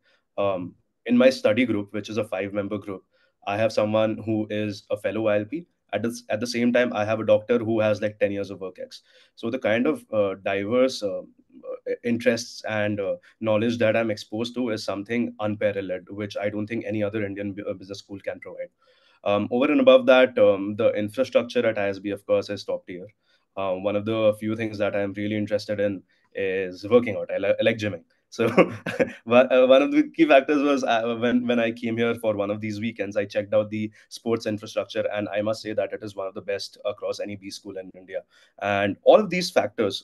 In my study group, which is a 5-member group, I have someone who is a fellow ILP. At the same time, I have a doctor who has like 10 years of WorkX. So the kind of diverse interests and knowledge that I'm exposed to is something unparalleled, which I don't think any other Indian business school can provide. Over and above that, the infrastructure at ISB, of course, is top tier. One of the few things that I'm really interested in is working out. I like gymming. So one of the key factors was when I came here for one of these weekends, I checked out the sports infrastructure, and I must say that it is one of the best across any B school in India. And all of these factors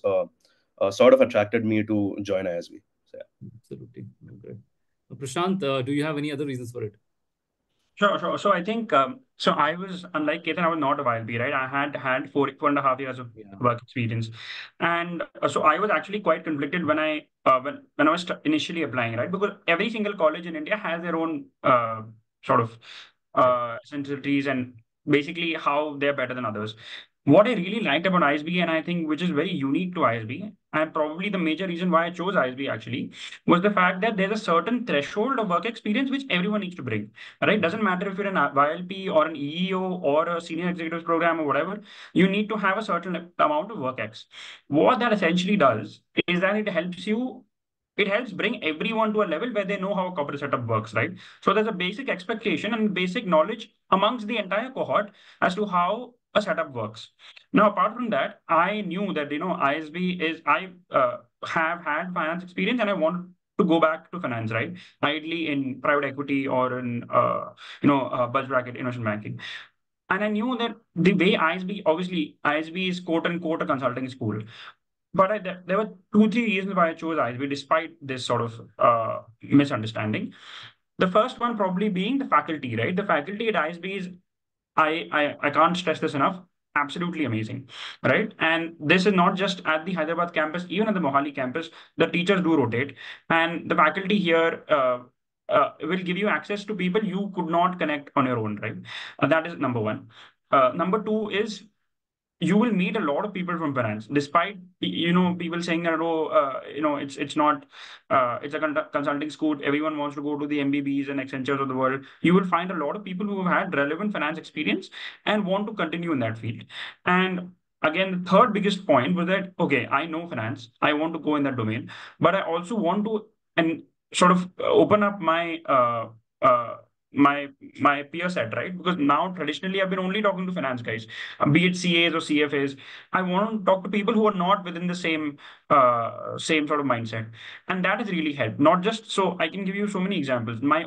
sort of attracted me to join ISB. So, yeah. Absolutely. Okay. Prashant, do you have any other reasons for it? Sure. So I think so. I was unlike Ketan. I was not a YLP, right? I had 4.5 years of work experience, and so I was actually quite conflicted when when I was initially applying, right? Because every single college in India has their own sort of sensitivities and basically how they're better than others. What I really liked about ISB, and I think which is very unique to ISB, and probably the major reason why I chose ISB actually, was the fact that there's a certain threshold of work experience which everyone needs to bring. Right? Doesn't matter if you're an YLP or an EEO or a senior executives program or whatever, you need to have a certain amount of WorkX. What that essentially does is that it helps bring everyone to a level where they know how a corporate setup works, right? So there's a basic expectation and basic knowledge amongst the entire cohort as to how a setup works. Now, apart from that, I knew that, ISB is, I have had finance experience and I want to go back to finance, right? Ideally in private equity or in, bulge bracket investment banking. And I knew that the way ISB, obviously, ISB is quote unquote a consulting school. But there were 2, 3 reasons why I chose ISB despite this sort of misunderstanding. The first one probably being the faculty, right? The faculty at ISB is, I can't stress this enough, absolutely amazing, right? And this is not just at the Hyderabad campus, even at the Mohali campus, the teachers do rotate, and the faculty here will give you access to people you could not connect on your own, right? That is number one. Number two is you will meet a lot of people from finance, despite people saying that, oh, it's not, it's a consulting school, everyone wants to go to the MBBs and Accentures of the world. You will find a lot of people who have had relevant finance experience and want to continue in that field. And again, the third biggest point was that, okay, I know finance, I want to go in that domain, but I also want to and sort of open up uh, my peer set, right? Because now traditionally I've been only talking to finance guys, be it CAs or CFAs. I want to talk to people who are not within the same sort of mindset, and that has really helped. Not just so I can give you so many examples. My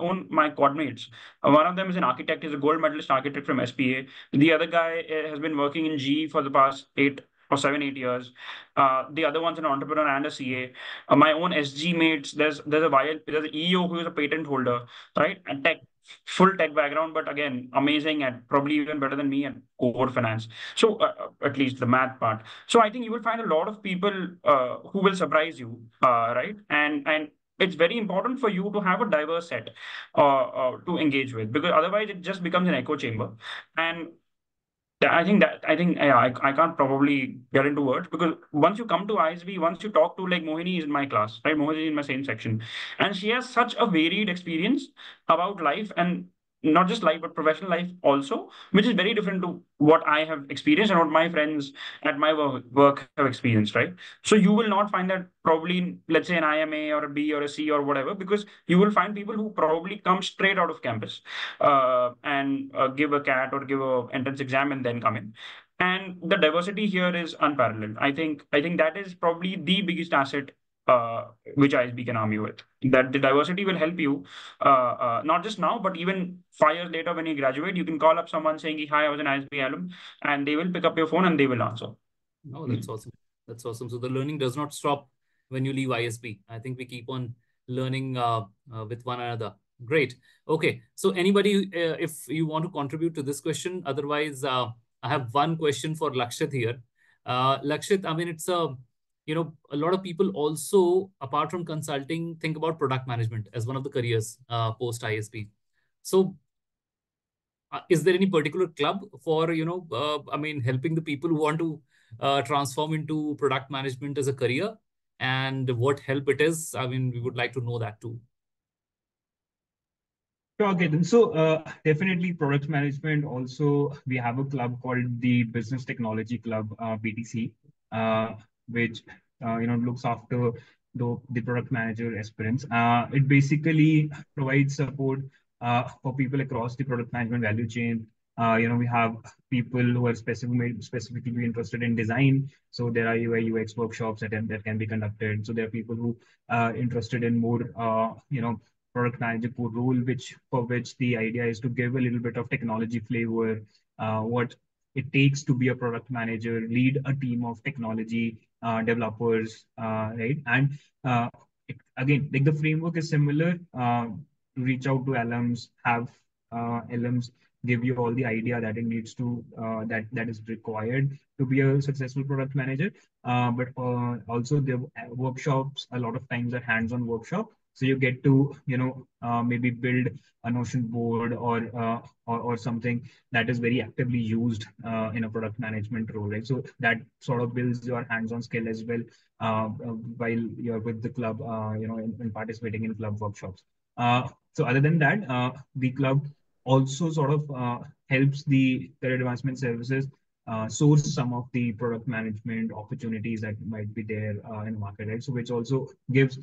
coordinates. One of them is an architect. He's a gold medalist architect from SPA. The other guy has been working in GE for the past 8 or 7, 8 years. The other one's an entrepreneur and a CA. My own SG mates. There's an EO who is a patent holder, right? And full tech background, but again, amazing and probably even better than me at core finance. So at least the math part. So I think you will find a lot of people who will surprise you, right? And it's very important for you to have a diverse set to engage with, because otherwise it just becomes an echo chamber. And yeah, I can't probably get into words, because once you come to ISB, once you talk to, like, Mohini is in my class, right? Mohini is in my same section, and she has such a varied experience about life, and not just life but professional life also, which is very different to what I have experienced and what my friends at my work have experienced, right? So you will not find that probably in, let's say, an IMA or a B or a C or whatever, because you will find people who probably come straight out of campus and give a CAT or give a entrance exam and then come in. And the diversity here is unparalleled. I think that is probably the biggest asset which ISB can arm you with. That the diversity will help you, not just now, but even 5 years later when you graduate, you can call up someone saying, "Hi, I was an ISB alum," and they will pick up your phone and they will answer. Oh, that's awesome. That's awesome. So the learning does not stop when you leave ISB. I think we keep on learning with one another. Great. Okay. So anybody, if you want to contribute to this question, otherwise, I have one question for Lakshit here. Lakshit, I mean, it's a lot of people also, apart from consulting, think about product management as one of the careers post ISB. So is there any particular club for, I mean, helping the people who want to transform into product management as a career, and what help it is? I mean, we would like to know that too. Sure, okay, then. So definitely product management. Also, we have a club called the Business Technology Club, BTC, which looks after the product manager aspirants. It basically provides support for people across the product management value chain. We have people who are specifically interested in design. So there are UI UX workshops that can be conducted. So there are people who are interested in more product manager role, for which the idea is to give a little bit of technology flavor, what it takes to be a product manager, lead a team of technology developers, right? And again, like the framework is similar. To reach out to alums, have alums give you all the idea that it needs to that is required to be a successful product manager. But also the workshops a lot of times are hands-on workshop. So you get to maybe build a Notion board or something that is very actively used in a product management role, right? So that sort of builds your hands-on skill as well while you're with the club, in participating in club workshops. So other than that, the club also sort of helps the career advancement services source some of the product management opportunities that might be there in the market, right? So which also gives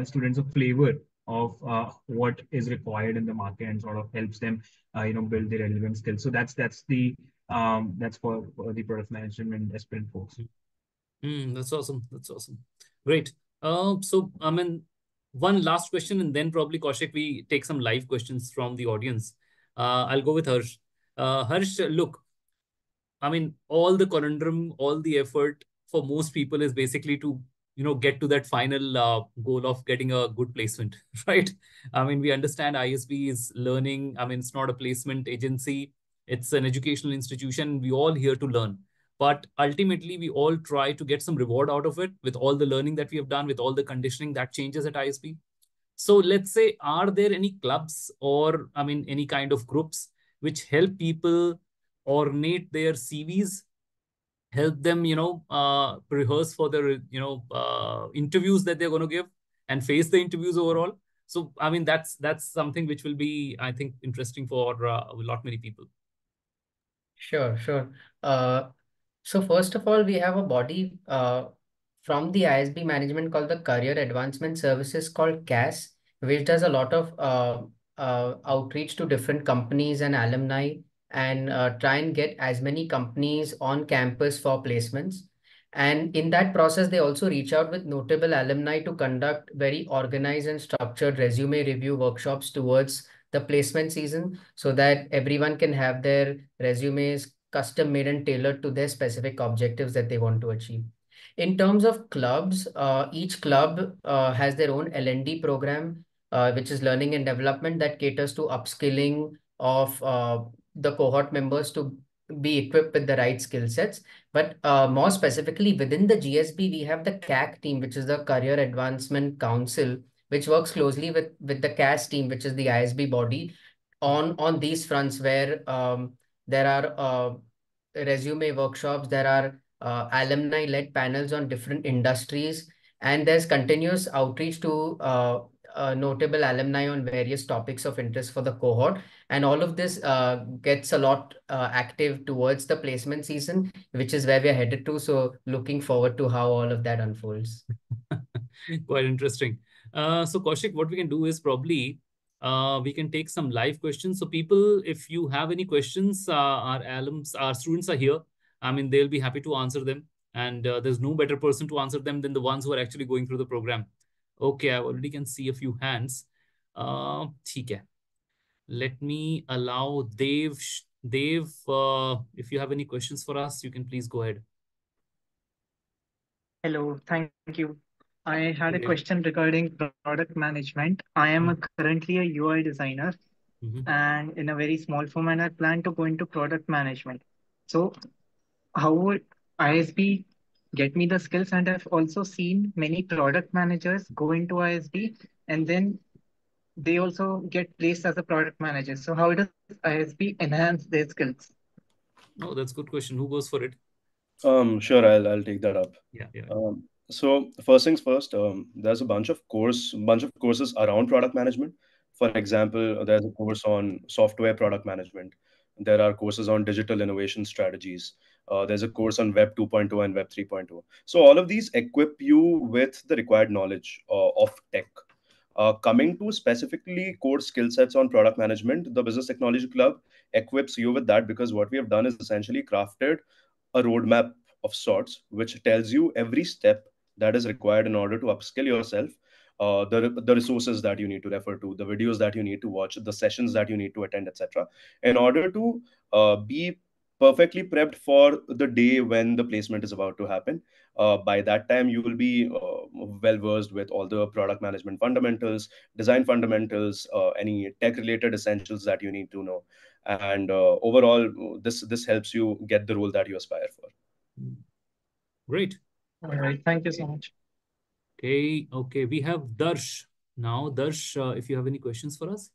students a flavor of what is required in the market and sort of helps them, build their relevant skills. So that's the That's for the product management aspirant folks. That's awesome. That's awesome. Great. So I mean, one last question, and then probably Kaushik, we take some live questions from the audience. I'll go with Harsh. Harsh, look, I mean, all the conundrum, all the effort for most people is basically to, get to that final goal of getting a good placement, right? I mean, we understand ISB is learning. I mean, it's not a placement agency. It's an educational institution. We all here to learn. But ultimately, we all try to get some reward out of it with all the learning that we have done, with all the conditioning that changes at ISB. So let's say, are there any clubs or, I mean, any kind of groups which help people ornate their CVs, help them, rehearse for their, interviews that they're going to give and face the interviews overall? So, I mean, that's something which will be, I think, interesting for a lot many people. Sure, sure. Uh, so first of all, we have a body from the ISB management called the Career Advancement Services called CAS, which does a lot of outreach to different companies and alumni and try and get as many companies on campus for placements. And in that process, they also reach out with notable alumni to conduct very organized and structured resume review workshops towards the placement season so that everyone can have their resumes custom made and tailored to their specific objectives that they want to achieve. In terms of clubs, each club has their own L&D program, which is learning and development that caters to upskilling of the cohort members to be equipped with the right skill sets. But more specifically, within the GSB, we have the CAC team, which is the Career Advancement Council, which works closely with the CAS team, which is the ISB body, on these fronts where there are resume workshops, there are alumni-led panels on different industries, and there's continuous outreach to notable alumni on various topics of interest for the cohort. And all of this gets a lot active towards the placement season, which is where we're headed to. So looking forward to how all of that unfolds. Quite interesting. So Kaushik, what we can do is probably we can take some live questions. So people, if you have any questions, our alums, our students are here. I mean, they'll be happy to answer them. And there's no better person to answer them than the ones who are actually going through the program. Okay, I already can see a few hands. ठीक है. Let me allow Dev. Dev, if you have any questions for us, you can please go ahead. Hello, thank you. I had a Okay. question regarding product management. I am currently a UI designer, and in a very small firm, and I plan to go into product management. So, how would ISB get me the skills? And I've also seen many product managers go into ISB, and then they also get placed as a product manager. So, how does ISB enhance their skills? Oh, that's a good question. Who goes for it? Sure, I'll take that up. Yeah, yeah. So first things first, there's a bunch of courses around product management. For example, there's a course on software product management. There are courses on digital innovation strategies. There's a course on Web 2.0 and Web 3.0. So all of these equip you with the required knowledge of tech. Coming to specifically core skill sets on product management, the Business Technology Club equips you with that because what we have done is essentially crafted a roadmap of sorts, which tells you every step that is required in order to upskill yourself, the resources that you need to refer to, the videos that you need to watch, the sessions that you need to attend, etc., in order to be perfectly prepped for the day when the placement is about to happen. By that time, you will be well versed with all the product management fundamentals, design fundamentals, any tech related essentials that you need to know. And overall, this helps you get the role that you aspire for. Great. All right, thank you so much. Okay, okay. We have Darsh now. Darsh, if you have any questions for us.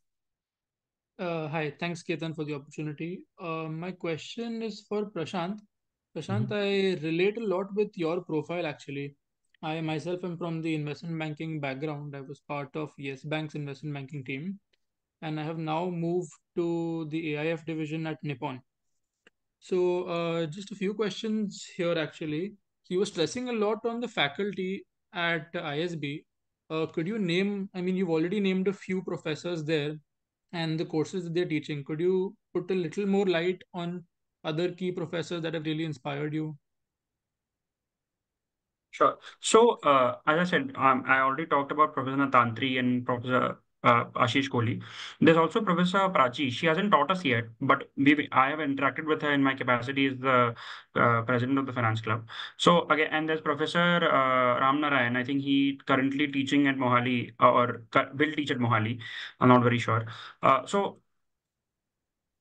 Hi, thanks, Ketan, for the opportunity. My question is for Prashant. Prashant, Mhm. I relate a lot with your profile actually. I myself am from the investment banking background. I was part of Yes Bank's investment banking team, and I have now moved to the AIF division at Nippon. So, just a few questions here actually. So, you were stressing a lot on the faculty at ISB. Could you name, I mean, you've already named a few professors there and the courses that they're teaching. Could you put a little more light on other key professors that have really inspired you? Sure. So, as I said, I already talked about Professor Natantri and Professor Ashish Kohli. There's also Professor Prachi. She hasn't taught us yet, but I have interacted with her in my capacity as the president of the finance club. So again, and there's Professor Ram Narayan. I think he currently teaching at Mohali will teach at Mohali. I'm not very sure. So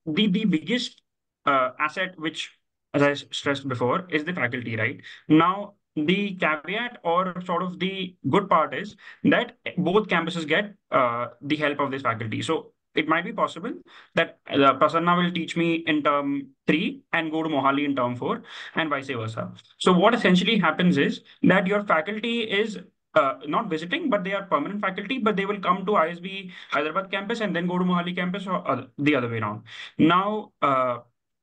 the biggest asset, which, as I stressed before, is the faculty, right? Now, the caveat or sort of the good part is that both campuses get the help of this faculty. So it might be possible that Prasanna will teach me in term 3 and go to Mohali in term 4 and vice versa. So what essentially happens is that your faculty is not visiting, but they are permanent faculty, but they will come to ISB Hyderabad campus and then go to Mohali campus or the other way around. Now,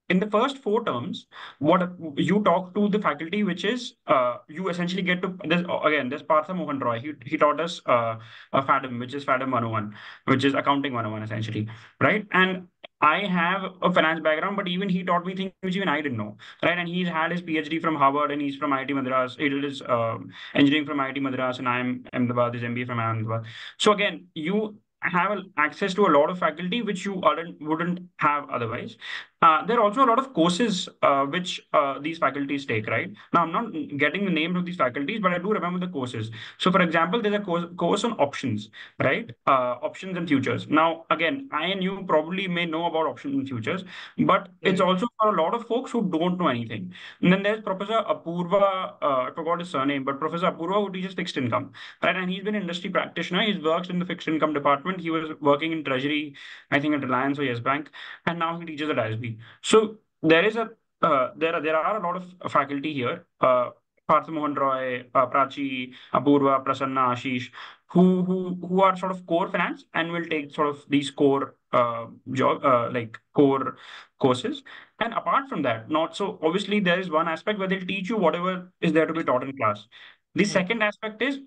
in the first 4 terms, what you talk to the faculty, which is you essentially get to there's Partha Mohan Roy. He taught us FADM, which is FADM 101, which is accounting 101 essentially, right? And I have a finance background, but even he taught me things which even I didn't know, right? And he's had his PhD from Harvard and he's from IIT Madras. He did his engineering from IIT Madras, and I'm Ahmedabad, his MBA from Ahmedabad. So again, you have access to a lot of faculty which you wouldn't have otherwise. There are also a lot of courses which these faculties take, right? Now, I'm not getting the names of these faculties, but I do remember the courses. So, for example, there's a course on options, right? Options and futures. Now, again, I and you probably may know about options and futures, but it's also for a lot of folks who don't know anything. And then there's Professor Apurva, I forgot his surname, but Professor Apurva who teaches fixed income, right? And he's been an industry practitioner. He's worked in the fixed income department. He was working in treasury, I think at Reliance or Yes Bank, and now he teaches at ISB. So there is there are a lot of faculty here. Partha Mohan Roy, Prachi, Apurva, Prasanna, Ashish, who are sort of core finance and will take sort of these core like core courses. And apart from that, not so obviously there is one aspect where they'll teach you whatever is there to be taught in class. The second aspect is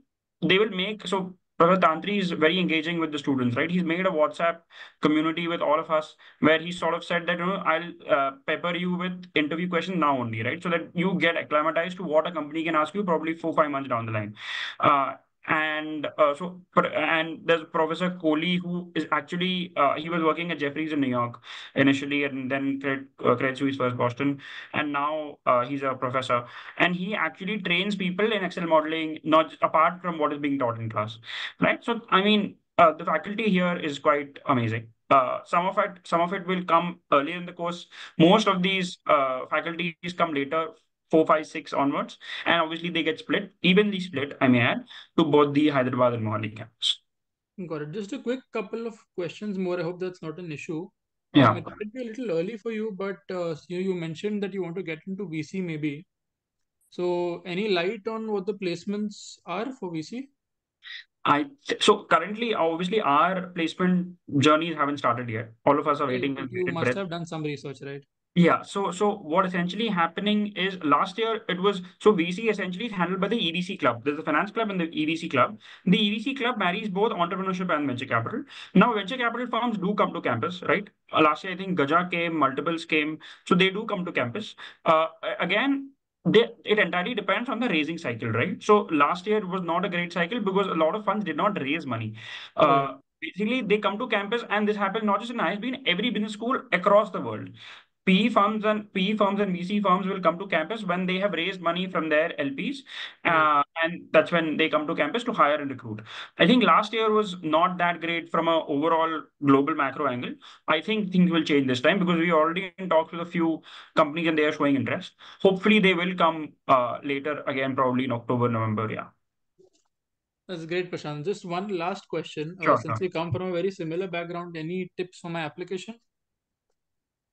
they will make so Professor Tantri is very engaging with the students, right? He's made a WhatsApp community with all of us where he sort of said that, I'll pepper you with interview questions now only, right? So that you get acclimatized to what a company can ask you probably 4-5 months down the line. And there's Professor Kohli, who is actually he was working at Jefferies in New York initially, and then Credit Suisse first Boston, and now he's a professor, and he actually trains people in Excel modeling, not apart from what is being taught in class, right? So I mean, the faculty here is quite amazing. Some of it will come early in the course. Most of these faculties come later, 4, 5, 6 onwards, and obviously they get evenly split, I may add, to both the Hyderabad and Mohali campus. Got it. Just a quick couple of questions more. I hope that's not an issue. Yeah. It might be a little early for you, but you mentioned that you want to get into VC maybe. So any light on what the placements are for VC? So currently, obviously, our placement journeys haven't started yet. All of us are waiting. But you must have done some research, right? Yeah. So what essentially happening is last year it was so VC essentially is handled by the EDC club. There's a finance club and the EDC club. The EDC club marries both entrepreneurship and venture capital. Now venture capital firms do come to campus, right? Last year I think Gaja came, multiples came, so they do come to campus. Again, it entirely depends on the raising cycle, right? So last year was not a great cycle because a lot of funds did not raise money. Basically, they come to campus, and this happened not just in ISB, in every business school across the world. PE firms and VC firms will come to campus when they have raised money from their LPs, and that's when they come to campus to hire and recruit. I think last year was not that great from an overall global macro angle. I think things will change this time because we are already in talks with a few companies and they are showing interest. Hopefully, they will come later again, probably in October, November. Yeah. That's great, Prashant. Just one last question. Sure. Since we come from a very similar background, any tips for my application?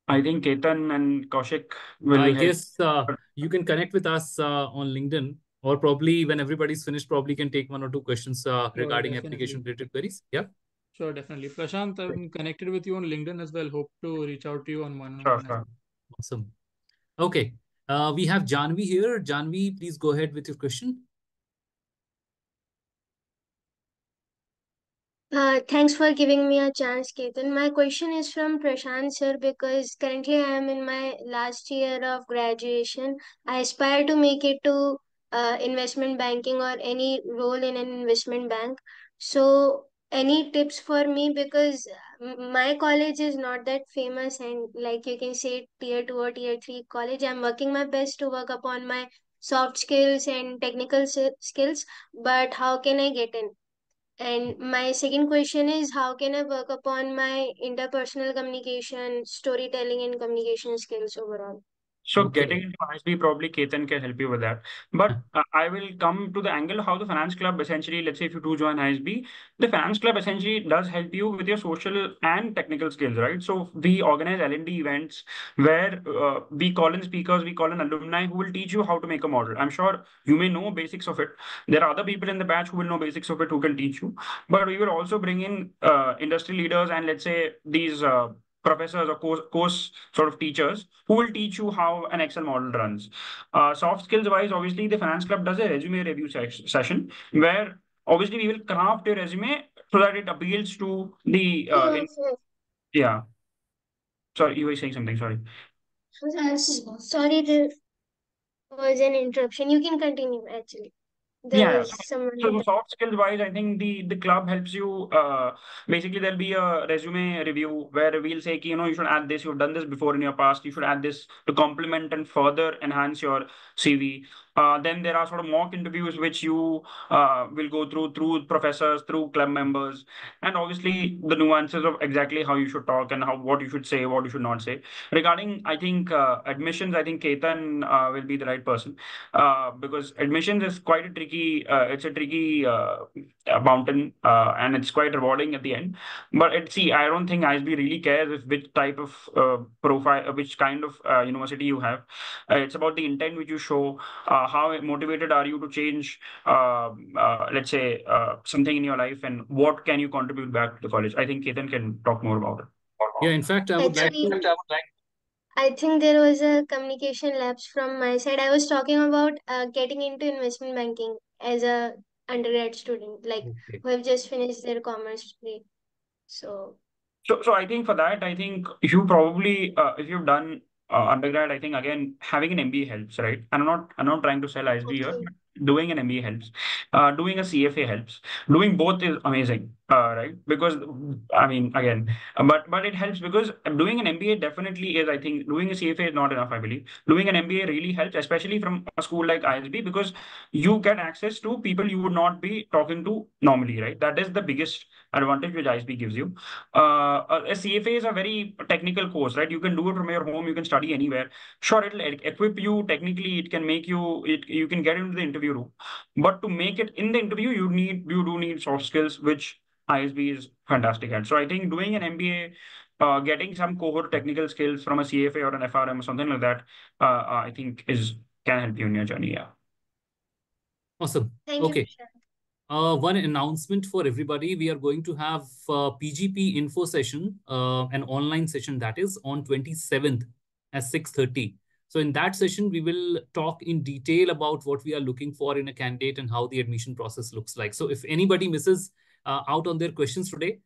I think Ketan and Kaushik will I help. guess you can connect with us on LinkedIn, or probably when everybody's finished, probably can take 1 or 2 questions regarding definitely. application related queries. Yeah. Sure, definitely. Prashant, I'm connected with you on LinkedIn as well. Hope to reach out to you on one. Sure. Awesome. Okay. We have Janvi here. Janvi, please go ahead with your question. Thanks for giving me a chance, Ketan. My question is from Prashant sir because currently I am in my last year of graduation. I aspire to make it to investment banking or any role in an investment bank. So, any tips for me because my college is not that famous and like you can say tier 2 or tier 3 college. I'm working my best to work upon my soft skills and technical skills, but how can I get in? And my second question is how can I work upon my interpersonal communication, storytelling, and communication skills overall? So Okay. getting into ISB, probably Ketan can help you with that. But I will come to the angle how the finance club essentially, let's say if you do join ISB, the finance club essentially does help you with your social and technical skills, right? So we organize L&D events where we call in speakers, we call in alumni who will teach you how to make a model. I'm sure you may know basics of it. There are other people in the batch who will know basics of it who can teach you. But we will also bring in industry leaders and let's say these professors or course sort of teachers who will teach you how an Excel model runs. Soft skills wise, obviously, the finance club does a resume review session where obviously we will craft your resume so that it appeals to the yeah. Sorry, you were saying something. Sorry. Sorry, there was an interruption. You can continue actually. There Yeah. was someone. So soft skills wise, I think the club helps you. Basically, there'll be a resume review where we'll say, you should add this. You've done this before in your past. You should add this to complement and further enhance your CV. Then there are sort of mock interviews which you will go through professors, through club members, and obviously the nuances of exactly how you should talk and what you should say, what you should not say. Regarding, I think admissions, I think Ketan will be the right person because admissions is quite a tricky. It's a tricky mountain, and it's quite rewarding at the end. But see, I don't think ISB really cares if which type of profile, which kind of university you have. It's about the intent which you show. How motivated are you to change, let's say, something in your life, and what can you contribute back to the college? I think Ketan can talk more about it. Yeah, in fact, I would like Actually, to. I think there was a communication lapse from my side. I was talking about getting into investment banking as a undergrad student, like Okay. who have just finished their commerce degree. So So I think for that, I think you probably, if you've done undergrad, I think again having an MBA helps, right? I'm not trying to sell ISB here, okay. but doing an MBA helps. Doing a CFA helps. Doing both is amazing, right? Because I mean, again, but it helps because doing an MBA definitely is. I think doing a CFA is not enough. I believe doing an MBA really helps, especially from a school like ISB, because you get access to people you would not be talking to normally, right? That is the biggest advantage which ISB gives you. A CFA is a very technical course, right? You can do it from your home. You can study anywhere. Sure, it'll equip you technically. It can make you. You can get into the interview room, but to make it in the interview, you do need soft skills, which ISB is fantastic at. So I think doing an MBA, getting some cohort technical skills from a CFA or an FRM or something like that, I think can help you in your journey. Yeah. Awesome. Thank you, Okay. Prashant. One announcement for everybody. We are going to have PGP info session, an online session that is on 27th at 6:30. So in that session, we will talk in detail about what we are looking for in a candidate and how the admission process looks like. So if anybody misses out on their questions today,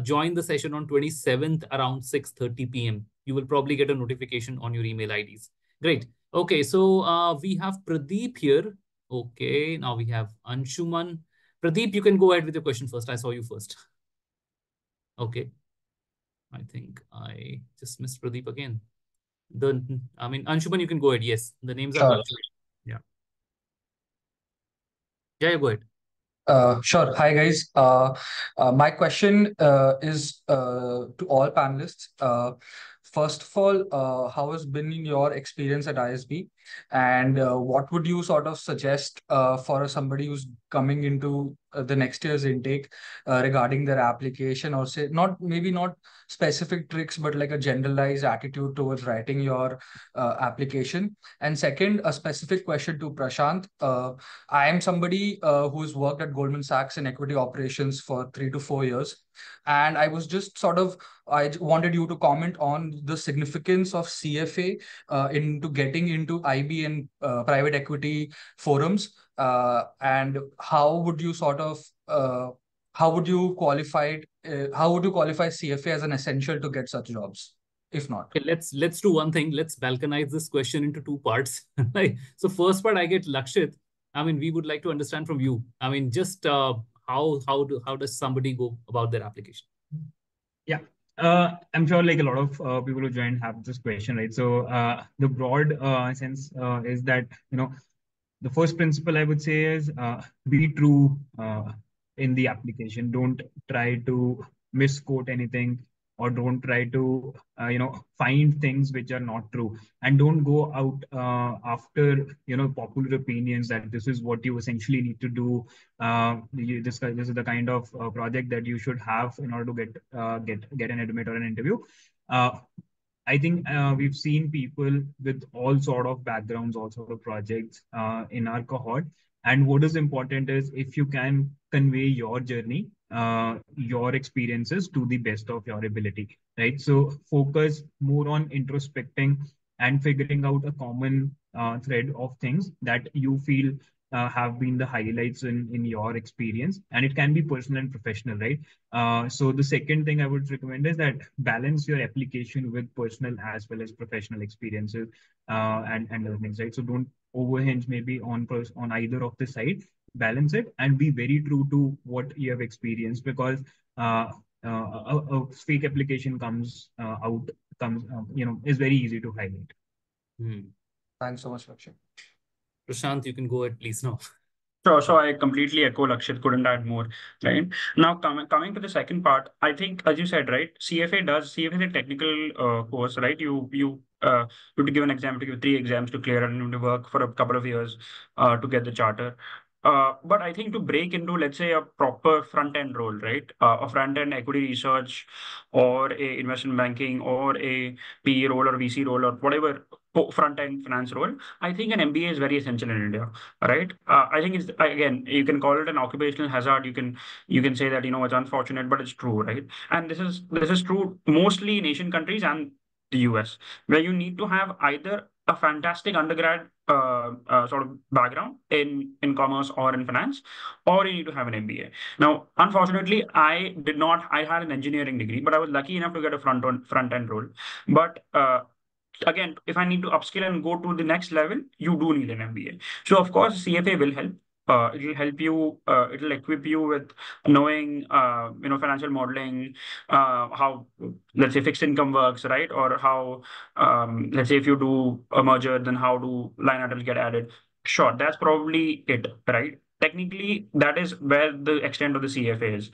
join the session on 27th around 6:30 p.m. You will probably get a notification on your email IDs. Great. Okay, so we have Pradeep here. Okay, now we have Anshuman. Pradeep, you can go ahead with your question first. I saw you first. Okay. I think I just missed Pradeep again. Anshuman, you can go ahead. Yes, the names are virtual. Yeah. Yeah, go ahead. Sure. Hi, guys. My question is to all panelists. First of all, how has been your experience at ISB, and what would you sort of suggest for somebody who's coming into the next year's intake regarding their application, or say not specific tricks, but like a generalized attitude towards writing your application? And second, a specific question to Prashant. I am somebody who's worked at Goldman Sachs in equity operations for 3 to 4 years. And I was just I wanted you to comment on the significance of CFA into getting into IB and private equity forums. And how would you sort of how would you qualify CFA as an essential to get such jobs, if not? Okay, let's do one thing. Let's balkanize this question into two parts. Right. So first part, I get Lakshit. I mean, we would like to understand from you. I mean, just how does somebody go about their application? Yeah. I'm sure like a lot of people who joined have this question, right? So the broad sense is that, the first principle I would say is be true in the application. Don't try to misquote anything, or don't try to find things which are not true, and don't go out after popular opinions that this is what you essentially need to do. This is the kind of project that you should have in order to get an admit or an interview. Uh, I think we've seen people with all sort of backgrounds, all sort of projects in our cohort. And what is important is if you can convey your journey, your experiences to the best of your ability, right? So focus more on introspecting and figuring out a common thread of things that you feel have been the highlights in your experience. And it can be personal and professional, right? So the second thing I would recommend is that balance your application with personal as well as professional experiences and learnings, right? So don't overhinge maybe on either of the side. Balance it and be very true to what you have experienced, because a fake application is very easy to highlight. Thanks so much, Lakshit. Prashant, you can go ahead, please now. So I completely echo Lakshit, couldn't add more, right? Now, coming to the second part, I think, as you said, right, CFA is a technical course, right? You have to give an exam, to give 3 exams to clear, and you have to work for a couple of years to get the charter. But I think to break into, let's say, a proper front-end role, right? A front-end equity research, or a investment banking, or a PE role, or VC role, or whatever front-end finance role, I think an MBA is very essential in India, right? I think it's, again, you can call it an occupational hazard. You can say that it's unfortunate, but it's true, right? And this is true mostly in Asian countries and the US, where you need to have either a fantastic undergrad sort of background in commerce or in finance, or you need to have an MBA. Now, unfortunately, I did not. I had an engineering degree, but I was lucky enough to get a front end role. But again, if I need to upskill and go to the next level, you do need an MBA. So of course, CFA will help. It will help you. It will equip you with knowing, financial modeling, how, let's say, fixed income works, right? Or how, let's say, if you do a merger, then how do line items get added? Sure, that's probably it, right? Technically, that is where the extent of the CFA is.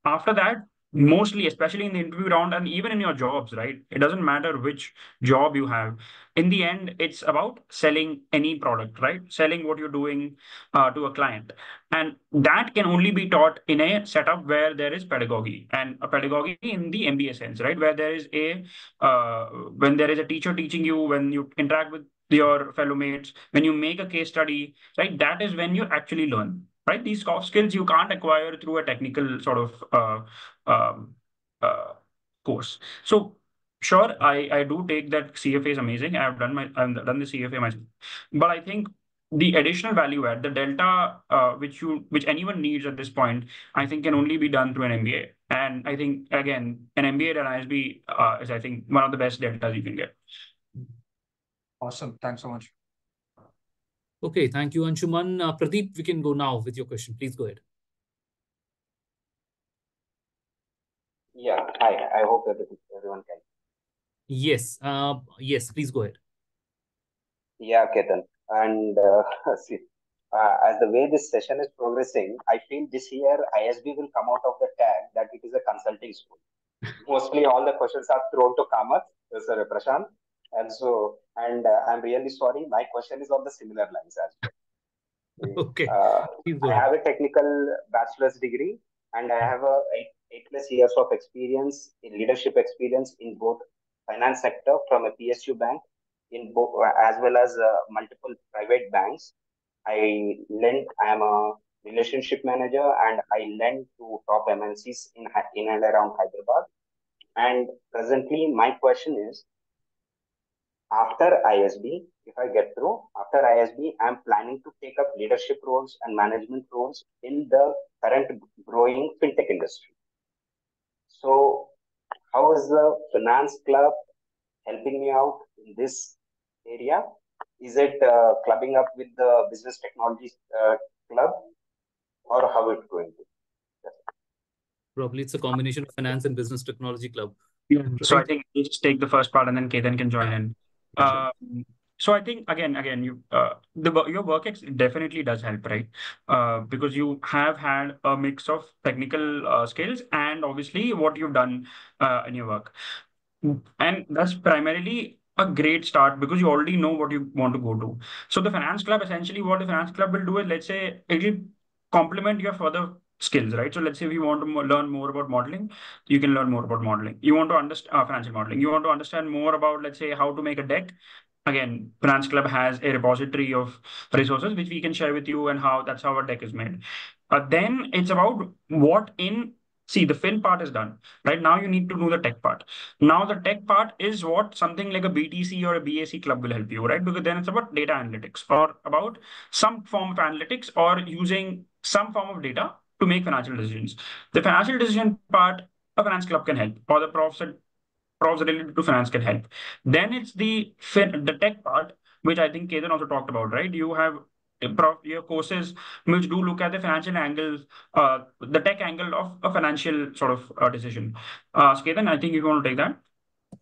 After that, mostly, especially in the interview round and even in your jobs, right? It doesn't matter which job you have. In the end, it's about selling any product, right? Selling what you're doing to a client. And that can only be taught in a setup where there is pedagogy, and a pedagogy in the MBA sense, right? Where there is when there is a teacher teaching you, when you interact with your fellow mates, when you make a case study, right? That is when you actually learn, right? These soft skills you can't acquire through a technical sort of um, course. So sure, I do take that CFA is amazing. I've done the CFA myself, but I think the additional value add, the delta which anyone needs at this point, I think can only be done through an MBA. And I think again, an MBA at an ISB is, I think, one of the best deltas you can get. Awesome. Thanks so much. Okay, thank you, Anshuman. Pradeep, we can go now with your question. Please go ahead. Yeah, hi. I hope everyone can. Yes, yes, please go ahead. Yeah, Ketan. And see, as the way this session is progressing, I feel this year ISB will come out of the tag that it is a consulting school. Mostly all the questions are thrown to Kamath, sorry, Prashant. And I'm really sorry, my question is on the similar lines as well. Okay, please go I ahead. have a technical bachelor's degree, and I have a eight plus years of experience in leadership experience in both finance sector from a PSU bank in both, as well as multiple private banks. I am a relationship manager, and I lend to top MNCs in and around Hyderabad. And presently, my question is, after after ISB, if I get through, after ISB, I'm planning to take up leadership roles and management roles in the current growing fintech industry. So, how is the finance club helping me out in this area? Is it clubbing up with the business technology club, or how it's going to? Probably it's a combination of finance and business technology club. Yeah. Right? So I think you just take the first part and then Ketan can join in. Sure. So I think again, you your work ex definitely does help, right? Because you have had a mix of technical skills and obviously what you've done in your work. And that's primarily a great start because you already know what you want to go to. So the finance club, essentially what the finance club will do is, let's say, it will complement your further skills, right? So let's say if you want to learn more about modeling, you can learn more about modeling. You want to understand financial modeling. You want to understand more about, let's say, how to make a deck. Again, Finance Club has a repository of resources which we can share with you and that's how a deck is made. Then it's about see, the fin part is done. Right now you need to do the tech part. Now the tech part is what something like a BTC or a BAC club will help you, right? Because then it's about data analytics or about some form of analytics or using some form of data to make financial decisions. The financial decision part, a finance club can help, or the profs related to finance can help. Then it's the tech part, which I think Ketan also talked about, right? You have your courses which do look at the financial angles, the tech angle of a financial sort of decision. Ketan, I think you want to take that.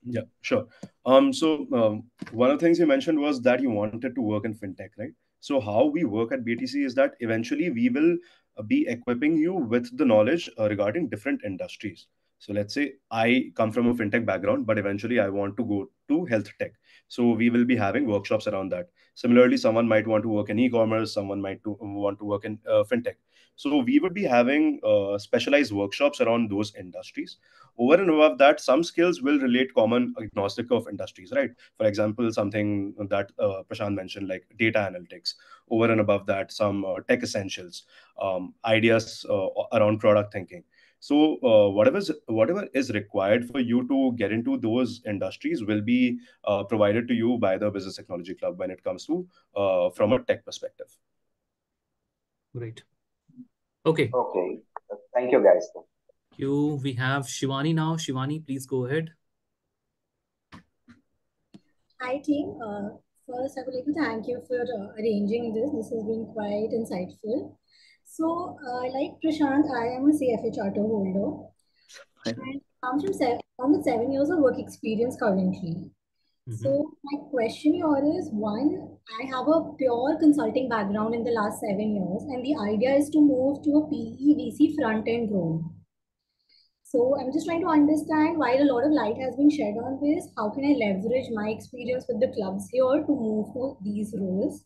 Yeah, sure. One of the things you mentioned was that you wanted to work in fintech, right? So how we work at BTC is that eventually we will be equipping you with the knowledge regarding different industries. So let's say I come from a fintech background, but eventually I want to go to health tech. So we will be having workshops around that. Similarly, someone might want to work in e-commerce, someone might want to work in fintech. So we would be having specialized workshops around those industries. Over and above that, some skills will relate common agnostic of industries, right? For example, something that Prashant mentioned, like data analytics. Over and above that, some tech essentials, ideas around product thinking. So whatever is required for you to get into those industries will be provided to you by the Business Technology Club when it comes to from a tech perspective. Great. Okay. Okay. Thank you, guys. We have Shivani now. Shivani, please go ahead. Hi, team. First, I would like to thank you for arranging this. This has been quite insightful. So, like Prashant, I am a CFA charter holder. And I'm with 7 years of work experience currently. So my question here is, one, I have a pure consulting background in the last 7 years, and the idea is to move to a PE VC front-end role. So I'm just trying to understand, while a lot of light has been shed on this, how can I leverage my experience with the clubs here to move to these roles?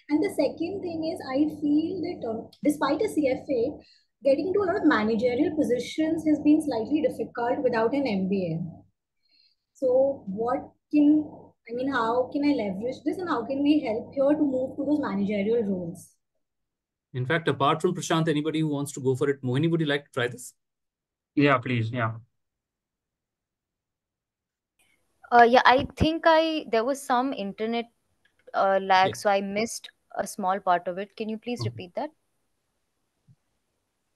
And the second thing is, I feel that despite a CFA, getting into a lot of managerial positions has been slightly difficult without an MBA. So how can I leverage this, and how can we help here to move to those managerial roles? In fact, apart from Prashant, anybody who wants to go for it, Mohini, would you like to try this? Yeah, please. Yeah. Yeah, I think there was some internet lag, so I missed a small part of it. Can you please repeat that?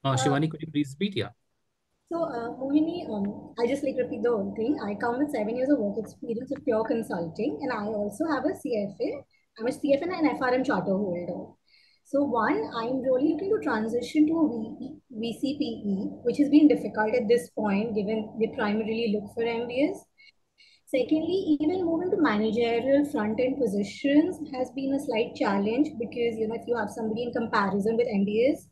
Shivani, could you please repeat? Yeah. So, Mohini, I just repeat the whole thing. I come with 7 years of work experience of pure consulting, and I also have a CFA. I'm a CFA and an FRM charter holder. So, one, I'm really looking to transition to a VCPE, which has been difficult at this point, given we primarily look for MBAs. Secondly, even moving to managerial front-end positions has been a slight challenge because, if you have somebody in comparison with MBAs,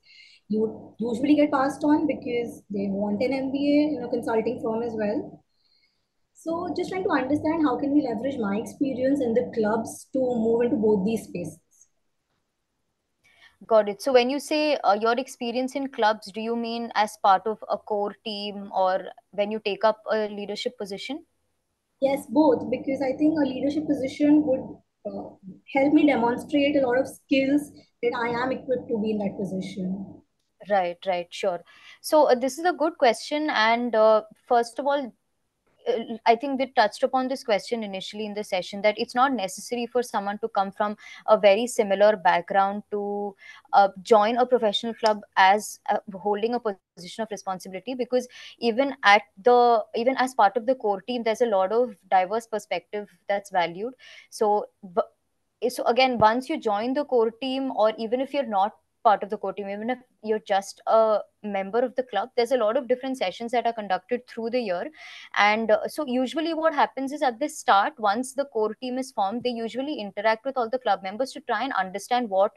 you usually get passed on because they want an MBA in a consulting firm as well. So just trying to understand how can we leverage my experience in the clubs to move into both these spaces. Got it. So when you say your experience in clubs, do you mean as part of a core team or when you take up a leadership position? Yes, both, because I think a leadership position would help me demonstrate a lot of skills that I am equipped to be in that position. Right, sure. So this is a good question. And first of all, I think we touched upon this question initially in the session, that it's not necessary for someone to come from a very similar background to join a professional club as holding a position of responsibility, because even as part of the core team, there's a lot of diverse perspective that's valued. So so again, once you join the core team, or even if you're not part of the core team, even if you're just a member of the club, there's a lot of different sessions that are conducted through the year. And so usually what happens is, at the start, once the core team is formed, they usually interact with all the club members to try and understand what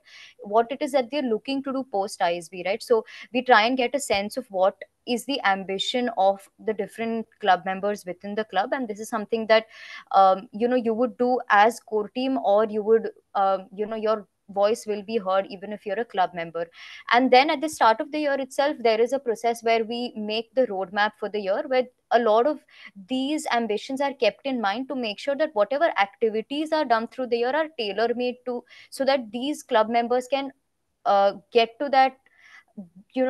it is that they're looking to do post ISB, right? So we try and get a sense of what is the ambition of the different club members within the club, and this is something that you would do as core team, or you would your voice will be heard even if you're a club member. And then at the start of the year itself, there is a process where we make the roadmap for the year, where a lot of these ambitions are kept in mind, to make sure that whatever activities are done through the year are tailor made to, so that these club members can get to that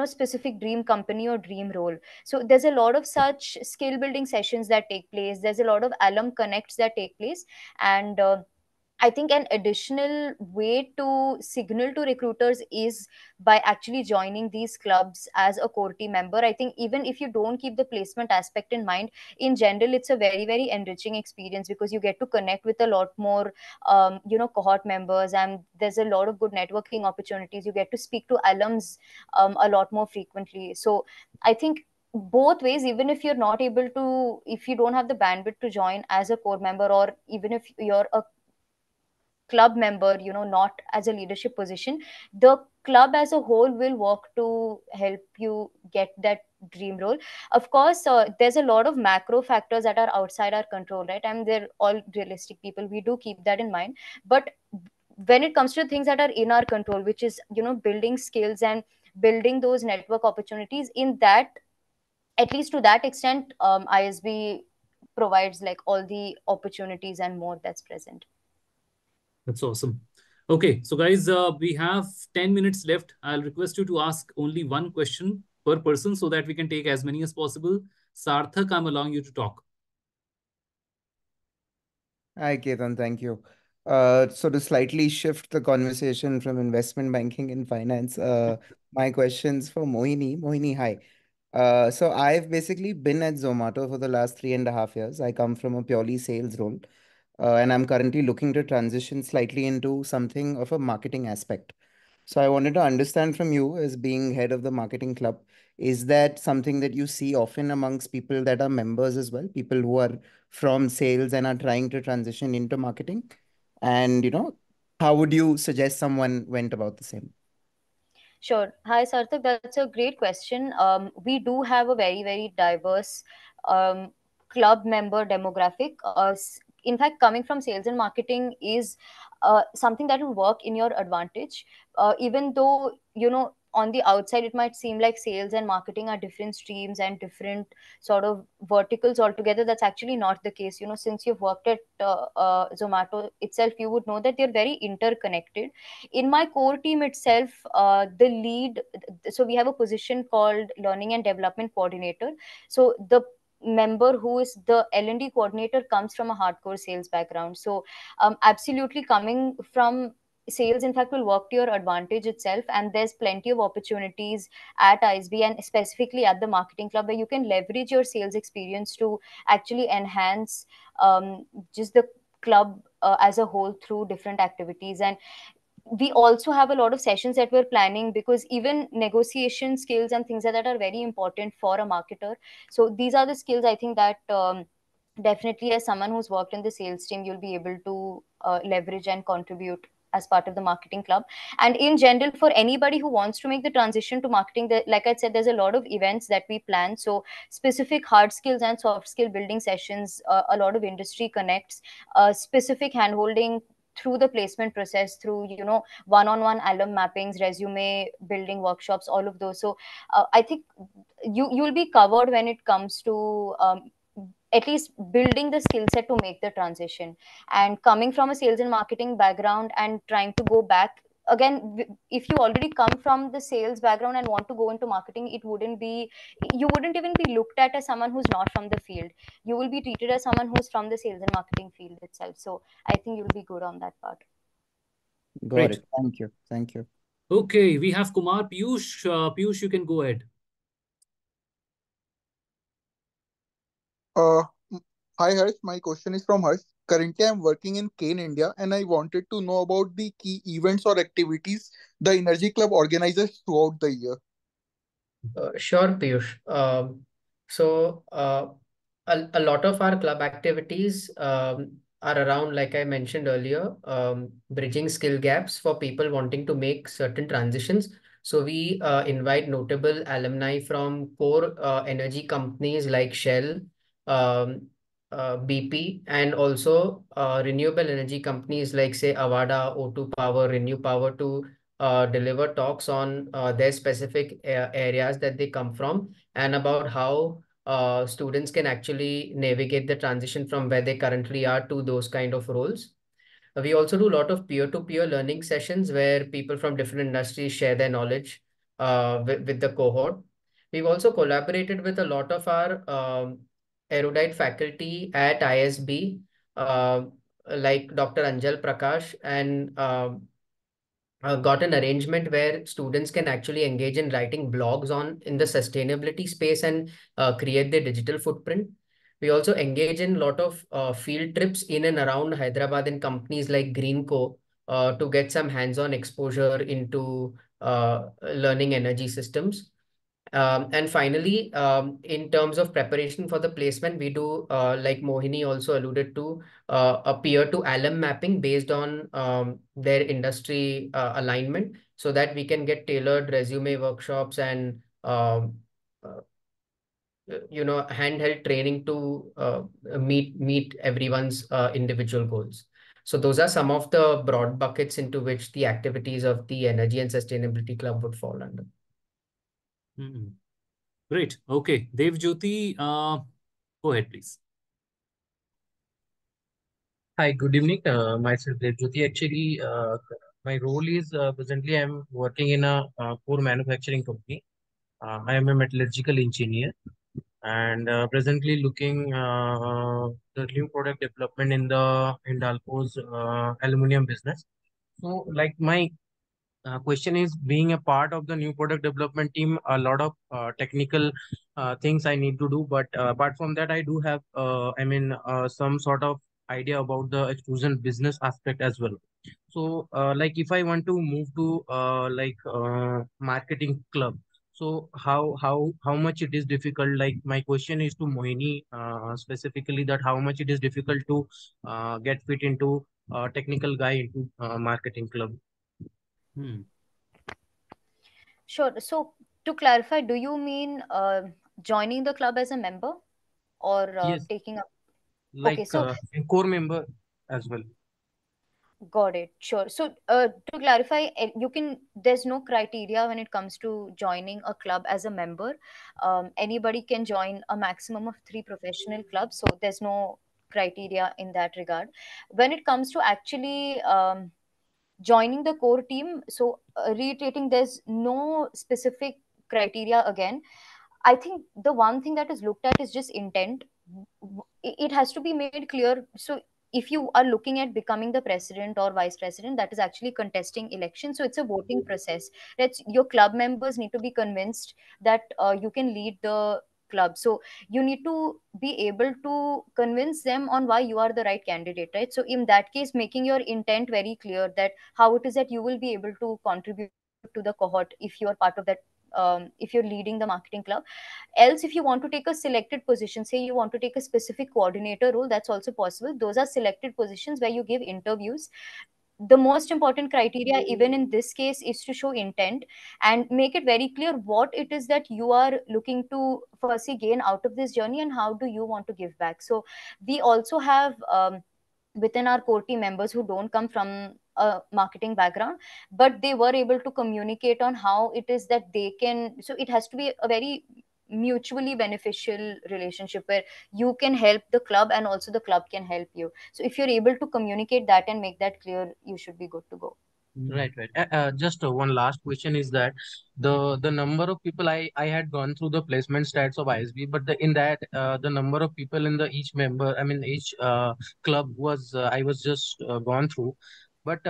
specific dream company or dream role. So there's a lot of such skill building sessions that take place. There's a lot of alum connects that take place. And I think an additional way to signal to recruiters is by actually joining these clubs as a core team member. I think even if you don't keep the placement aspect in mind, in general, it's a very, very enriching experience, because you get to connect with a lot more, cohort members, and there's a lot of good networking opportunities. You get to speak to alums a lot more frequently. So I think both ways, even if you're not able to, if you don't have the bandwidth to join as a core member, or even if you're a club member, not as a leadership position, the club as a whole will work to help you get that dream role. Of course, there's a lot of macro factors that are outside our control, right? And they're all realistic people, we do keep that in mind. But when it comes to things that are in our control, which is building skills and building those network opportunities, in that, at least to that extent, ISB provides like all the opportunities and more that's present. That's awesome. Okay, so guys, we have 10 minutes left. I'll request you to ask only one question per person so that we can take as many as possible. Sarthak, I'm allowing you to talk. Hi, Ketan. Thank you. So to slightly shift the conversation from investment banking and finance, my question's for Mohini. Mohini, hi. So I've basically been at Zomato for the last 3.5 years. I come from a purely sales role, and I'm currently looking to transition slightly into something of a marketing aspect. So I wanted to understand from you, as being head of the marketing club, is that something that you see often amongst people that are members as well, people who are from sales and are trying to transition into marketing? And, how would you suggest someone went about the same? Sure. Hi, Sarthak. That's a great question. We do have a very, very diverse club member demographic. In fact, coming from sales and marketing is something that will work in your advantage. Even though, on the outside, it might seem like sales and marketing are different streams and different sort of verticals altogether. That's actually not the case. Since you've worked at Zomato itself, you would know that they're very interconnected. In my core team itself, the lead, so we have a position called learning and development coordinator. So the member who is the L&D coordinator comes from a hardcore sales background. So absolutely, coming from sales, in fact, will work to your advantage itself. And there's plenty of opportunities at ISB, and specifically at the marketing club, where you can leverage your sales experience to actually enhance just the club as a whole through different activities. And we also have a lot of sessions that we're planning, because even negotiation skills and things like that are very important for a marketer. So these are the skills, I think, that definitely, as someone who's worked in the sales team, you'll be able to leverage and contribute as part of the marketing club. And in general, for anybody who wants to make the transition to marketing, like I said, there's a lot of events that we plan. So specific hard skills and soft skill building sessions, a lot of industry connects, specific handholding through the placement process, through one-on-one alum mappings, resume building workshops, all of those. So I think you'll be covered when it comes to at least building the skill set to make the transition. And coming from a sales and marketing background and trying to go back again, if you already come from the sales background and want to go into marketing, you wouldn't even be looked at as someone who's not from the field. You will be treated as someone who's from the sales and marketing field itself. So I think you'll be good on that part. Got Great. it. Thank you. Thank you. Okay, we have Kumar. Piyush, Piyush, you can go ahead. Uh, Hi Harsh, my question is from Harsh. Currently, I'm working in Kane, India, and I wanted to know about the key events or activities the Energy Club organizes throughout the year. Sure, Piyush. So, a lot of our club activities are around, like I mentioned earlier, bridging skill gaps for people wanting to make certain transitions. So we invite notable alumni from core energy companies like Shell, um, BP, and also renewable energy companies like, say, Avada, O2 Power, Renew Power, to deliver talks on their specific areas that they come from, and about how students can actually navigate the transition from where they currently are to those kind of roles. We also do a lot of peer-to-peer learning sessions where people from different industries share their knowledge with the cohort. We've also collaborated with a lot of our erudite faculty at ISB, uh, like Dr. Anjal Prakash, and got an arrangement where students can actually engage in writing blogs on in the sustainability space and create their digital footprint. We also engage in a lot of field trips in and around Hyderabad in companies like Greenco to get some hands-on exposure into learning energy systems. And finally, in terms of preparation for the placement, we do, like Mohini also alluded to, a peer-to-alum mapping based on their industry alignment, so that we can get tailored resume workshops and uh, handheld training to meet everyone's individual goals. So those are some of the broad buckets into which the activities of the Energy and Sustainability Club would fall under. Mm-hmm. Great. Okay, Dev Jyoti, go ahead, please. Hi, good evening. Myself Dev Jyoti. Actually, my role is presently I'm working in a core manufacturing company. I am a metallurgical engineer, and presently looking the new product development in the Hindalco's aluminum business. So, like my question is, being a part of the new product development team, a lot of technical things I need to do. But apart from that, I do have, some sort of idea about the extrusion business aspect as well. So, like if I want to move to marketing club, so how much it is difficult? Like my question is to Mohini specifically, that how much it is difficult to get fit into technical guy into marketing club. Sure. So to clarify, do you mean joining the club as a member or Yes, taking up? Okay, like so a core member as well. got it. Sure. So to clarify, there's no criteria when it comes to joining a club as a member. Anybody can join a maximum of 3 professional clubs. So there's no criteria in that regard. When it comes to actually joining the core team, so reiterating, there's no specific criteria again. I think the one thing that is looked at is just intent. It has to be made clear. So if you are looking at becoming the president or vice president, that is actually contesting election, so it's a voting process. That's your club members need to be convinced that you can lead the club. So you need to be able to convince them on why you are the right candidate, right? So in that case, making your intent very clear, that how it is that you will be able to contribute to the cohort if you are part of that, if you're leading the marketing club. Else, if you want to take a selected position, say you want to take a specific coordinator role, that's also possible. Those are selected positions where you give interviews. The most important criteria even in this case is to show intent and make it very clear what it is that you are looking to firstly gain out of this journey and how do you want to give back. So we also have within our core team members who don't come from a marketing background, but they were able to communicate on how it is that they can. So it has to be a very mutually beneficial relationship where you can help the club and also the club can help you. So if you're able to communicate that and make that clear, you should be good to go. Right, right. Just one last question is that the number of people I had gone through the placement stats of ISB, but in that the number of people in the each member, I mean each club was I was just gone through, but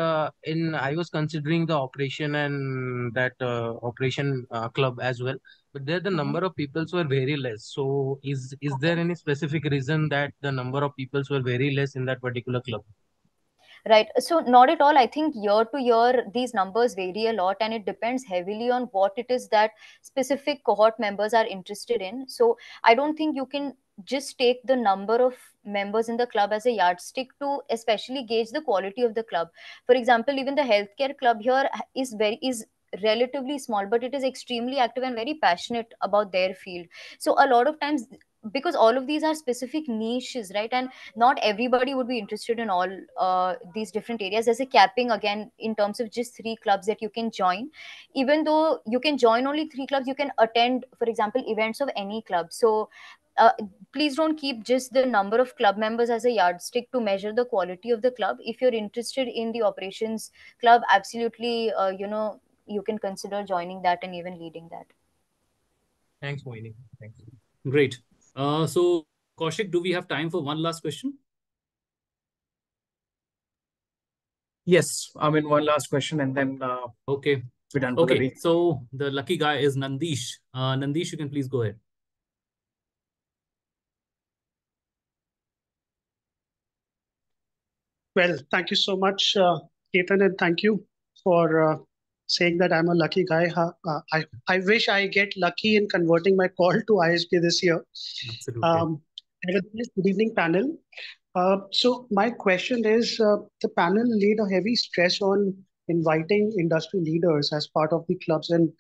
in I was considering the operation and that operation club as well, but there the number of peoples were very less. So is there any specific reason that the number of peoples were very less in that particular club? Right. So not at all. I think year to year, these numbers vary a lot, and it depends heavily on what it is that specific cohort members are interested in. So I don't think you can just take the number of members in the club as a yardstick to especially gauge the quality of the club. For example, even the healthcare club here is relatively small, but it is extremely active and very passionate about their field. So a lot of times, because all of these are specific niches, right, and not everybody would be interested in all these different areas. There's a capping again in terms of just three clubs that you can join. Even though you can join only three clubs, you can attend, for example, events of any club. So uh, please don't keep just the number of club members as a yardstick to measure the quality of the club. If you're interested in the operations club, absolutely, you can consider joining that and even leading that. Thanks, Moini. Thanks. Great. So, Kaushik, do we have time for one last question? Yes, I mean, one last question and then Okay. we're done for the Okay. day. So the lucky guy is Nandish. Nandish, you can please go ahead. Well, thank you so much, Ketan, and thank you for saying that I'm a lucky guy. I wish I get lucky in converting my call to ISB this year. Absolutely. Nevertheless, good evening, panel. So my question is, the panel laid a heavy stress on inviting industry leaders as part of the clubs and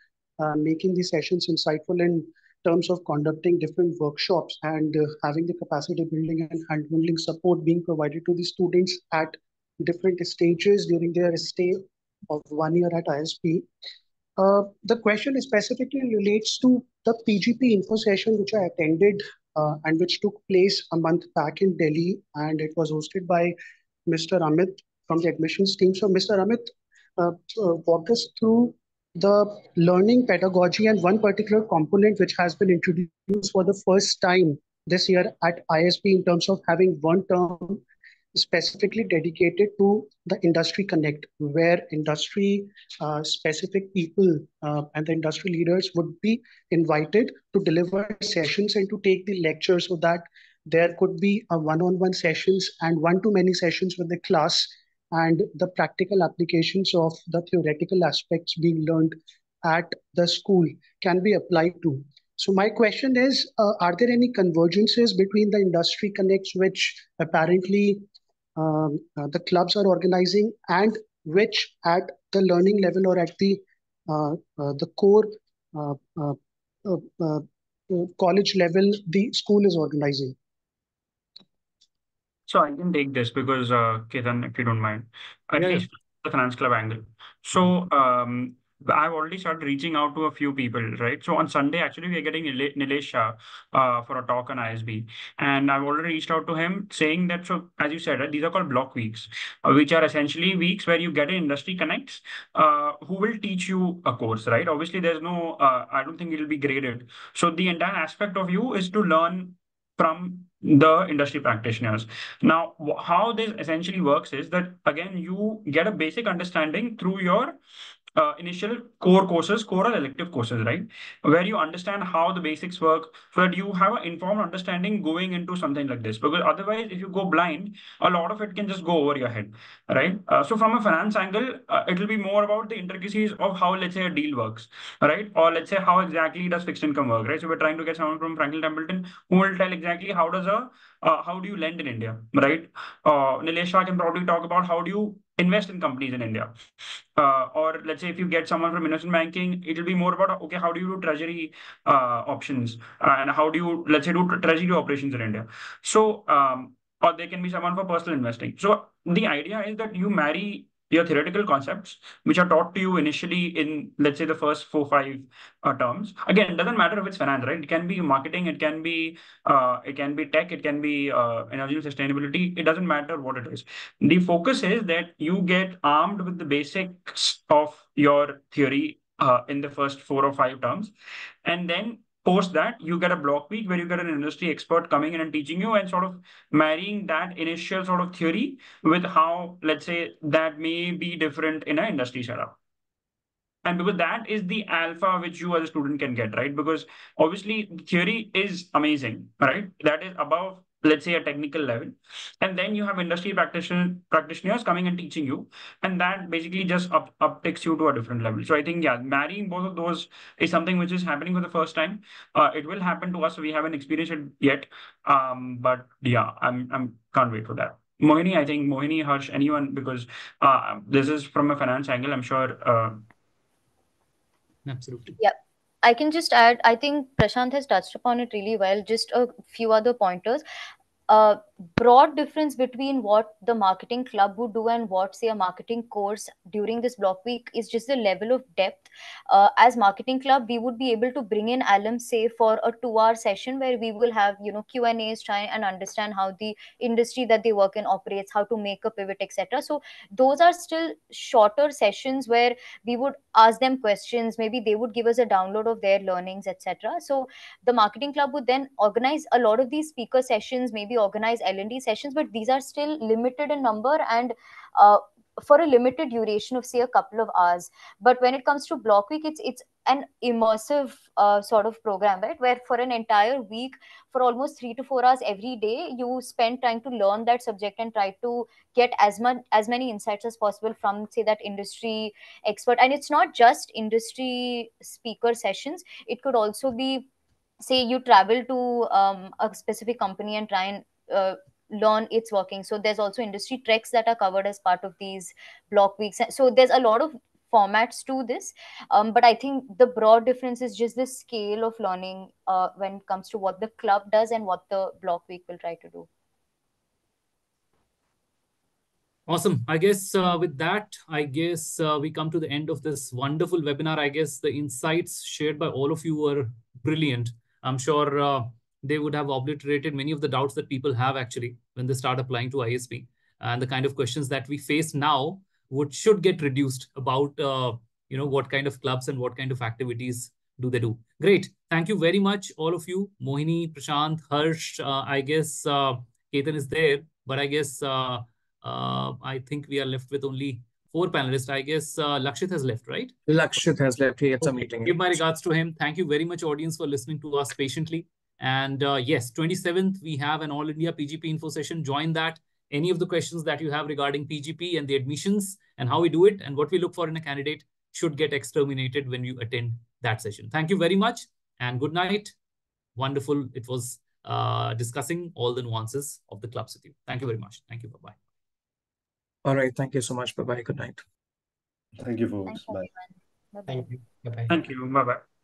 making the sessions insightful in terms of conducting different workshops and having the capacity building and handholding support being provided to the students at different stages during their stay of 1 year at ISP. The question specifically relates to the PGP info session which I attended and which took place a month back in Delhi, and it was hosted by Mr. Amit from the admissions team. So, Mr. Amit walked us through the learning pedagogy and one particular component which has been introduced for the first time this year at ISP in terms of having one term specifically dedicated to the industry connect, where industry specific people and the industry leaders would be invited to deliver sessions and to take the lecture so that there could be a one-on-one sessions and one-to-many sessions with the class, and the practical applications of the theoretical aspects being learned at the school can be applied to. So my question is, are there any convergences between the industry connects, which apparently the clubs are organizing, and which at the learning level or at the core uh, uh, uh, uh, college level the school is organizing? So I can take this because, Ketan, if you don't mind, at Yeah, least the finance club angle. So I've already started reaching out to a few people, right? So on Sunday, actually, we are getting Nilesh Shah for a talk on ISB. And I've already reached out to him saying that, so as you said, these are called block weeks, which are essentially weeks where you get an industry connects who will teach you a course, right? Obviously, there's no, I don't think it'll be graded. So the entire aspect of you is to learn from the industry practitioners. Now, how this essentially works is that, again, you get a basic understanding through your initial core courses, core or elective courses, right? Where you understand how the basics work so that you have an informed understanding going into something like this. Because otherwise, if you go blind, a lot of it can just go over your head, right? So from a finance angle, it will be more about the intricacies of how, let's say, a deal works, right? Or let's say how exactly does fixed income work, right? So we're trying to get someone from Franklin Templeton who will tell exactly how do you lend in India, right? Nilesh Shah can probably talk about how do you invest in companies in India. Or let's say if you get someone from investment banking, it'll be more about, okay, how do you do treasury options and how do you, let's say, do treasury operations in India. So, or there can be someone for personal investing. So the idea is that you marry your theoretical concepts, which are taught to you initially in, let's say, the first 4-5 terms. Again, it doesn't matter if it's finance, right? It can be marketing, it can be tech, it can be energy and sustainability. It doesn't matter what it is. The focus is that you get armed with the basics of your theory in the first 4 or 5 terms, and then post that you get a block week where you get an industry expert coming in and teaching you, and sort of marrying that initial sort of theory with how, let's say, that may be different in an industry setup. And because that is the alpha which you as a student can get, right? Because obviously theory is amazing, right? That is above, let's say, a technical level. And then you have industry practitioners coming and teaching you. And that basically just uptakes you to a different level. So I think, yeah, marrying both of those is something which is happening for the first time. It will happen to us. We haven't experienced it yet. But yeah, I'm can't wait for that. Mohini, I think Mohini, Harsh, anyone, because this is from a finance angle, I'm sure. Absolutely. Yeah, I can just add, I think Prashant has touched upon it really well. Just a few other pointers. Broad difference between what the marketing club would do and what, say, a marketing course during this block week is just the level of depth. As marketing club, we would be able to bring in alums, say, for a 2-hour session where we will have, Q&As, try and understand how the industry that they work in operates, how to make a pivot, etc. So those are still shorter sessions where we would ask them questions. Maybe they would give us a download of their learnings, etc. So the marketing club would then organize a lot of these speaker sessions, maybe organize L&D sessions, but these are still limited in number and for a limited duration of, say, a couple of hours. But when it comes to block week, it's an immersive sort of program, right, where for an entire week, for almost 3 to 4 hours every day, you spend trying to learn that subject and try to get as many insights as possible from, say, that industry expert. And it's not just industry speaker sessions. It could also be, say, you travel to a specific company and try and learn its working. So there's also industry treks that are covered as part of these block weeks. So there's a lot of formats to this, but I think the broad difference is just the scale of learning when it comes to what the club does and what the block week will try to do. Awesome. I guess with that, we come to the end of this wonderful webinar. I guess the insights shared by all of you were brilliant. I'm sure they would have obliterated many of the doubts that people have actually when they start applying to ISB. And the kind of questions that we face now should get reduced about what kind of clubs and what kind of activities do they do. Great. Thank you very much, all of you. Mohini, Prashant, Harsh. I guess Ketan is there, but I guess I think we are left with only 4 panelists. I guess Lakshit has left, right? Lakshit has left. He gets a meeting. Give my regards to him. Thank you very much, audience, for listening to us patiently. And yes, 27th, we have an All India PGP info session. Join that. Any of the questions that you have regarding PGP and the admissions and how we do it and what we look for in a candidate should get exterminated when you attend that session. Thank you very much and good night. Wonderful. It was discussing all the nuances of the clubs with you. Thank you very much. Thank you. Bye-bye. All right. Thank you so much. Bye-bye. Good night. Thank you, folks. Bye. Thank you. Bye-bye. Thank you. Bye-bye.